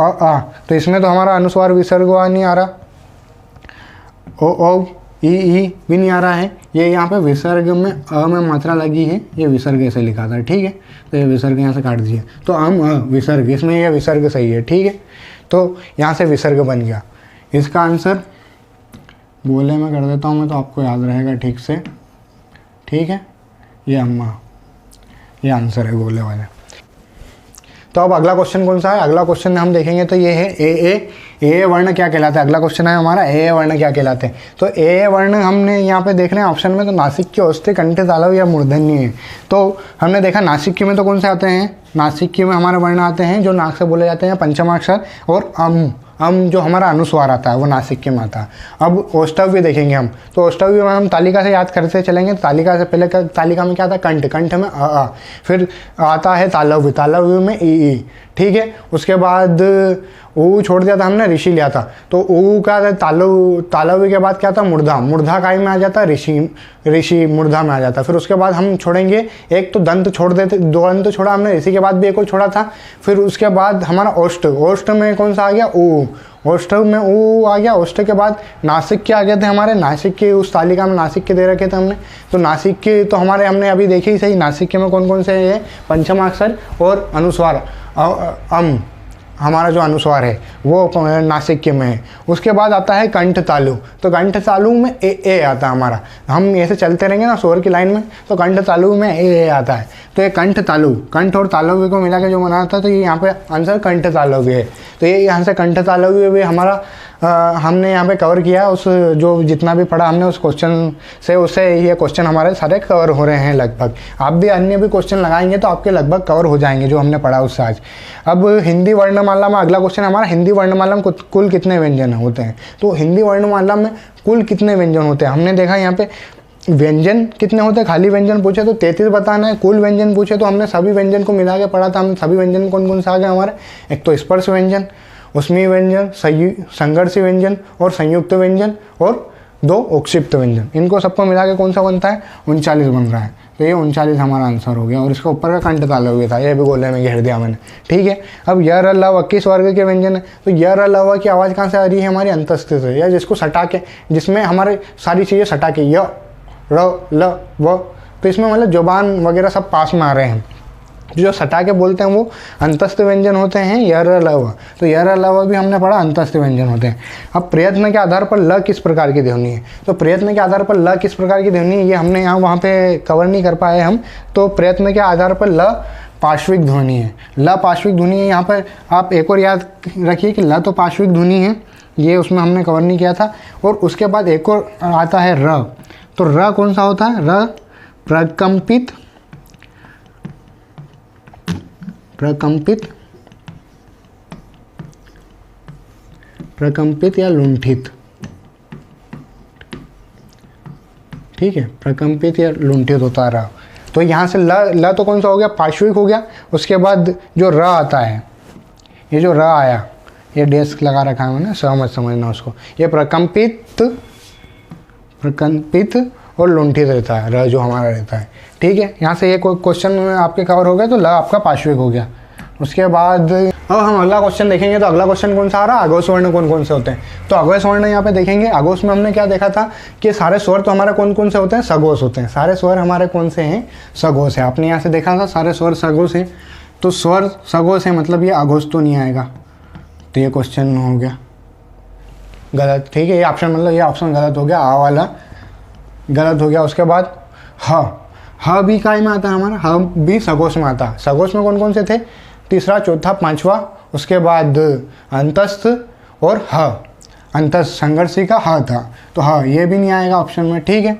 A: तो इसमें तो हमारा अनुस्वार विसर्ग नहीं आ रहा, ओ ई भी नहीं आ रहा है। ये यहाँ पे विसर्ग में अ में मात्रा लगी है, ये विसर्ग ऐसे लिखा था। ठीक है, तो ये विसर्ग यहाँ से काट दीजिए, तो विसर्ग, इसमें यह विसर्ग सही है। ठीक है, तो यहाँ से विसर्ग बन गया। इसका आंसर गोले में कर देता हूँ मैं, तो आपको याद रहेगा ठीक से। ठीक है, ये अम्मा, ये आंसर है गोले वाला। तो अब अगला क्वेश्चन कौन सा है? अगला क्वेश्चन हम देखेंगे तो ये है ए वर्ण क्या कहलाता है। अगला क्वेश्चन है हमारा ए वर्ण क्या कहलाते हैं। तो ए वर्ण हमने यहाँ पे देख रहे हैं ऑप्शन में, तो नासिक्य, औष्ठ्य, कंठ, तालव्य या मूर्धन्य है। तो हमने देखा नासिक्य में तो कौन से आते हैं? नासिक्य में हमारे वर्ण आते हैं जो नाक से बोले जाते हैं, पंचमाक्षर, और अम जो हमारा अनुस्वार आता है वो नासिक्य में आता है। अब औष्ठव्य देखेंगे हम, तो औष्ठव्य में हम तालिका से याद करते चलेंगे। तालिका से पहले तालिका में क्या आता है? कंठ, कंठ में अ, फिर आता है तालव्य, तालव्य में ई। ठीक है, उसके बाद ऊ छोड़ दिया था हमने, ऋषि लिया था, तो ऊ का तालव्य के बाद क्या था? मूर्धा, मूर्धा काय में आ जाता है? ऋषि मूर्धा में आ जाता है। फिर उसके बाद हम छोड़ेंगे, एक तो दंत छोड़ देते, 2 दंत छोड़ा हमने, ऋषि के बाद भी एक और छोड़ा था। फिर उसके बाद हमारा औष्ठ, औष्ठ में कौन सा आ गया? ऊ, औष्ठ में ऊ आ गया। औष्ठ के बाद नासिक के आ गए थे हमारे, नासिक के उस तालिका में नासिक के दे रखे थे हमने, तो नासिक के तो हमारे हमने अभी देखे ही सही। नासिक के में कौन कौन से है? पंचमाक्षर और अनुस्वार, अम हमारा जो अनुस्वार है वो नासिक्य में है। उसके बाद आता है कंठ तालु, तो कंठ तालु में ए आता है हमारा। हम ऐसे चलते रहेंगे ना स्वर की लाइन में, तो कंठ तालु में ए आता है। तो ये कंठ तालु, कंठ और तालव्य को मिला के जो बना था, तो ये यहाँ पे आंसर कंठ तालव्य है। तो ये यहाँ से कंठ तालव्य भी हमारा हमने यहाँ पे कवर किया। उस जो जितना भी पढ़ा हमने उस क्वेश्चन से, उससे ये क्वेश्चन हमारे सारे कवर हो रहे हैं लगभग। आप भी अन्य भी क्वेश्चन लगाएंगे तो आपके लगभग कवर हो जाएंगे जो हमने पढ़ा उससे आज। अब हिंदी वर्णमाला में अगला क्वेश्चन हमारा, हिंदी वर्णमाला में कुल कितने व्यंजन होते हैं? तो हिंदी वर्णमाला में कुल कितने व्यंजन होते हैं? हमने देखा यहाँ पे व्यंजन कितने होते हैं, खाली व्यंजन पूछे तो 33 बताना है, कुल व्यंजन पूछे तो हमने सभी व्यंजन को मिला के पढ़ा था। हम सभी व्यंजन कौन कौन से आ गए हमारे? एक तो स्पर्श व्यंजन, उसमें व्यंजन, संघर्षी व्यंजन और संयुक्त व्यंजन, और 2 औक्षिप्त व्यंजन। इनको सबको मिला के कौन सा बनता है? 39 बन रहा है। तो ये 39 हमारा आंसर हो गया। और इसका ऊपर का कंठ तालव्य था, ये भी गोले में घेर दिया मैंने। ठीक है, अब य र ल व किस वर्ग के व्यंजन है? तो य र ल व की आवाज़ कहाँ से आ रही है? हमारी अंतस्थ से, या जिसको सटा के, जिसमें हमारे सारी चीज़ें सटा के, य र ल व, तो इसमें मतलब जुबान वगैरह सब पास में आ रहे हैं। जो सटा के बोलते हैं वो अंतस्थ व्यंजन होते हैं, य र ल व। तो य र ल व भी हमने पढ़ा अंतस्थ व्यंजन होते हैं। अब प्रयत्न के आधार पर ल किस प्रकार की ध्वनि है? तो प्रयत्न के आधार पर ल किस प्रकार की ध्वनि है, ये हमने यहाँ वहाँ पे कवर नहीं कर पाए हम। तो प्रयत्न के आधार पर ल पार्श्विक ध्वनि है। ल पार्श्विक ध्वनि है। यहाँ पर आप एक और याद रखिए कि ल तो पार्श्विक ध्वनि है, ये उसमें हमने कवर नहीं किया था। और उसके बाद एक और आता है र। तो र कौन सा होता है? र प्रकंपित, प्रकंपित या लुंठित। ठीक है, प्रकंपित या लुंठित होता रहा। तो यहाँ से ल तो कौन सा हो गया? पार्श्विक हो गया। उसके बाद जो र आता है, ये जो र आया, ये डेस्क लगा रखा है मैंने, समझना उसको। ये प्रकंपित और लुंठित रहता है, र जो हमारा रहता है। ठीक है, यहाँ से ये क्वेश्चन आपके कवर हो गया, तो ल आपका पार्श्विक हो गया। उसके बाद अब हम अगला क्वेश्चन देखेंगे। तो अगला क्वेश्चन कौन सा आ रहा है? अघोष वर्ण कौन कौन से होते हैं? तो अघोष वर्ण यहाँ पे देखेंगे। अघोष में हमने क्या देखा था कि सारे स्वर तो हमारे कौन कौन से होते हैं? सघोष होते हैं। सारे स्वर हमारे कौन से हैं? सघोष है। आपने यहाँ से देखा था सारे स्वर सघोष हैं। तो स्वर सघोष है, मतलब ये अघोष तो नहीं आएगा। तो ये क्वेश्चन हो गया गलत। ठीक है, ये ऑप्शन मतलब ये ऑप्शन गलत हो गया, आ वाला गलत हो गया। उसके बाद ह भी काय में आता है हमारा, ह भी सघोष में आता है। सघोष में कौन कौन से थे? तीसरा, चौथा, पांचवा, उसके बाद अंतस्थ और ह। अंत संघर्षी का ह था, तो हाँ ये भी नहीं आएगा ऑप्शन में। ठीक है,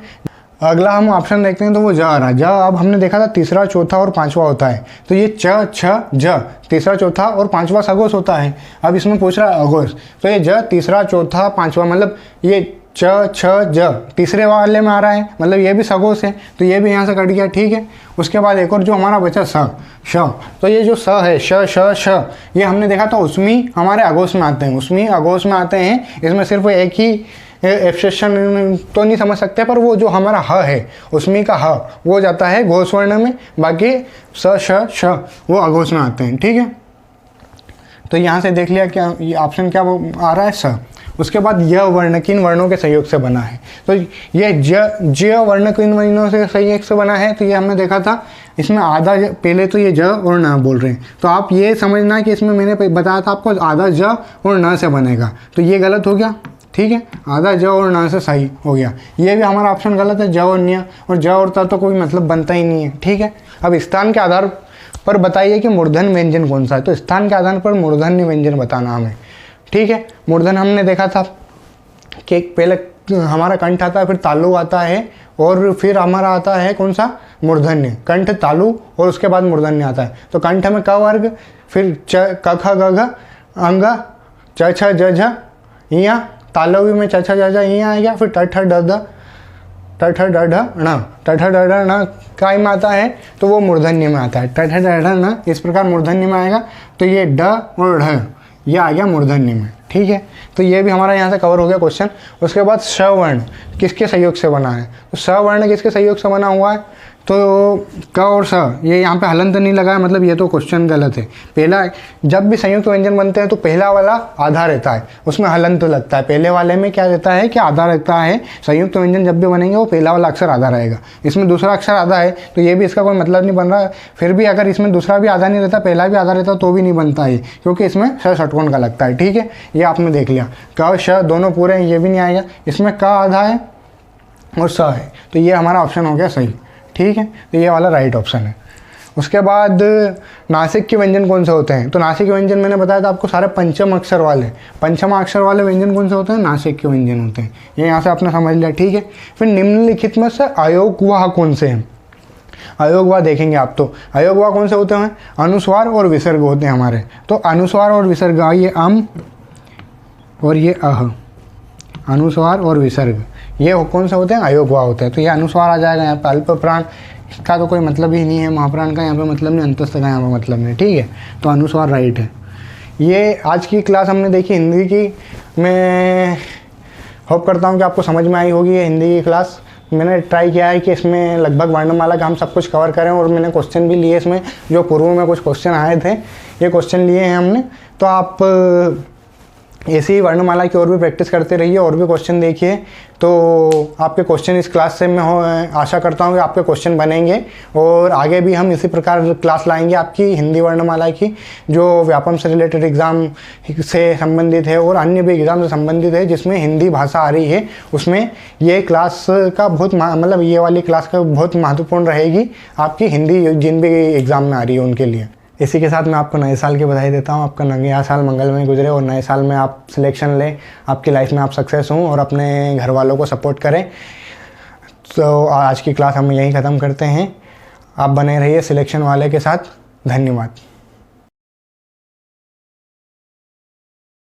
A: अगला हम ऑप्शन देखते हैं तो वो ज आ रहा है। ज अब हमने देखा था तीसरा चौथा और पांचवा होता है, तो ये च छ ज तीसरा चौथा और पांचवा सगोश होता है। अब इसमें पूछ रहा है अघोष, तो ये ज तीसरा चौथा पांचवा, मतलब ये च छ ज तीसरे वाले में आ रहा है, मतलब ये भी सगोश है, तो ये भी यहाँ से कट गया। ठीक है, उसके बाद एक और जो हमारा बचा स श, तो ये जो स है श श श, ये हमने देखा था उसमी हमारे अघोष में आते हैं, उसमी अघोष में आते हैं। इसमें सिर्फ एक ही एक्सेप्शन तो नहीं समझ सकते, पर वो जो हमारा ह है उसमी का ह वो जाता है घोष वर्ण में, बाकी स श श वो अघोष में आते हैं। ठीक है, तो यहाँ से देख लिया क्या ये ऑप्शन क्या आ रहा है, स। उसके बाद यह वर्ण किन वर्णों के संयोग से बना है, तो ये ज वर्ण किन वर्णों से संयोग से बना है, तो ये हमने देखा था इसमें आधा पहले तो ये ज और न बोल रहे हैं, तो आप ये समझना कि इसमें मैंने बताया था आपको आधा ज और न से बनेगा, तो ये गलत हो गया। ठीक है, आधा ज और न से सही हो गया, ये भी हमारा ऑप्शन गलत है, ज और न्य, और ज और त तो कोई मतलब बनता ही नहीं है। ठीक है, अब स्थान के आधार पर बताइए कि मूर्धन व्यंजन कौन सा है, तो स्थान के आधार पर मूर्धन्य व्यंजन बताना हमें। ठीक है, मूर्धन हमने देखा था कि पहले हमारा कंठ आता है, फिर तालु आता है, और फिर हमारा आता है कौन सा, मूर्धन्य। कंठ तालु और उसके बाद मूर्धन्य आता है, तो कंठ में क वर्ग, फिर च क ख ग घ अंग, च छ ज झ इया, तालव्य में च छ ज झ इया आ गया, फिर ट ठ ड ढ ट ठ ड ढ ण, ट ठ ड ढ ण काय में आता है, तो वो मूर्धन्य में आता है। ट ठ ड ढ ण इस प्रकार मूर्धन्य में आएगा, तो ये ड और ढ ये आ गया मूर्धन्य में। ठीक है, तो ये भी हमारा यहाँ से कवर हो गया क्वेश्चन। उसके बाद श वर्ण किसके सहयोग से बना है, तो स वर्ण किसके सहयोग से बना हुआ है, तो क और स, ये यहाँ पे हलंत नहीं लगा है, मतलब ये तो क्वेश्चन गलत है। पहला जब भी संयुक्त व्यंजन बनते हैं तो पहला वाला आधा रहता है, उसमें हलंत लगता है। पहले वाले में क्या रहता है कि आधा रहता है, संयुक्त व्यंजन जब भी बनेंगे वो पहला वाला अक्षर आधा रहेगा, इसमें दूसरा अक्षर आधा है, तो ये भी इसका कोई मतलब नहीं बन रहा। फिर भी अगर इसमें दूसरा भी आधा नहीं रहता, पहला भी आधा रहता तो भी नहीं बनता है, क्योंकि इसमें स षटकोण का लगता है। ठीक है, ये आपने देख लिया। क श दोनों पूरे हैं, ये भी नहीं आएगा, इसमें क आधा है और स है, तो ये हमारा ऑप्शन हो गया सही। ठीक है, तो ये वाला राइट ऑप्शन है। उसके बाद नासिक के व्यंजन कौन से होते हैं, तो नासिक के व्यंजन मैंने बताया था आपको सारे पंचम अक्षर वाले व्यंजन कौन से होते हैं, नासिक के व्यंजन होते हैं। ये यहाँ से आपने समझ लिया। ठीक है, फिर निम्नलिखित में से अयोगवाह कौन से हैं, अयोगवाह देखेंगे आप, तो अयोगवाह कौन से होते हैं, अनुस्वार और विसर्ग होते हैं हमारे। तो अनुस्वार और विसर्ग, ये अम और ये अह, अनुस्वार और विसर्ग ये कौन से होते हैं, अयोगवाह होते हैं। तो ये अनुस्वार आ जाएगा यहाँ पे। अल्प प्राण का तो कोई मतलब ही नहीं है, महाप्राण का यहाँ पे मतलब नहीं, अंतस्थ का यहाँ पे मतलब नहीं। ठीक है, तो अनुस्वार राइट है। ये आज की क्लास हमने देखी हिंदी की। मैं होप करता हूँ कि आपको समझ में आई होगी ये हिंदी की क्लास। मैंने ट्राई किया है कि इसमें लगभग वर्णमाला का हम सब कुछ कवर करें, और मैंने क्वेश्चन भी लिए इसमें, जो पूर्व में कुछ क्वेश्चन आए थे ये क्वेश्चन लिए हैं हमने। तो आप ऐसी ही वर्णमाला की और भी प्रैक्टिस करते रहिए, और भी क्वेश्चन देखिए, तो आपके क्वेश्चन इस क्लास से मैं आशा करता हूँ कि आपके क्वेश्चन बनेंगे। और आगे भी हम इसी प्रकार क्लास लाएंगे आपकी हिंदी वर्णमाला की, जो व्यापम से रिलेटेड एग्ज़ाम से संबंधित है और अन्य भी एग्ज़ाम से संबंधित है जिसमें हिंदी भाषा आ रही है, उसमें ये क्लास का बहुत मतलब ये वाली क्लास का बहुत महत्वपूर्ण रहेगी आपकी हिंदी जिन भी एग्ज़ाम में आ रही है उनके लिए। इसी के साथ मैं आपको नए साल की बधाई देता हूँ। आपका नया साल मंगलमय गुजरे और नए साल में आप सिलेक्शन लें, आपकी लाइफ में आप सक्सेस हों और अपने घर वालों को सपोर्ट करें। तो आज की क्लास हम यहीं ख़त्म करते हैं। आप बने रहिए सिलेक्शन वाले के साथ। धन्यवाद।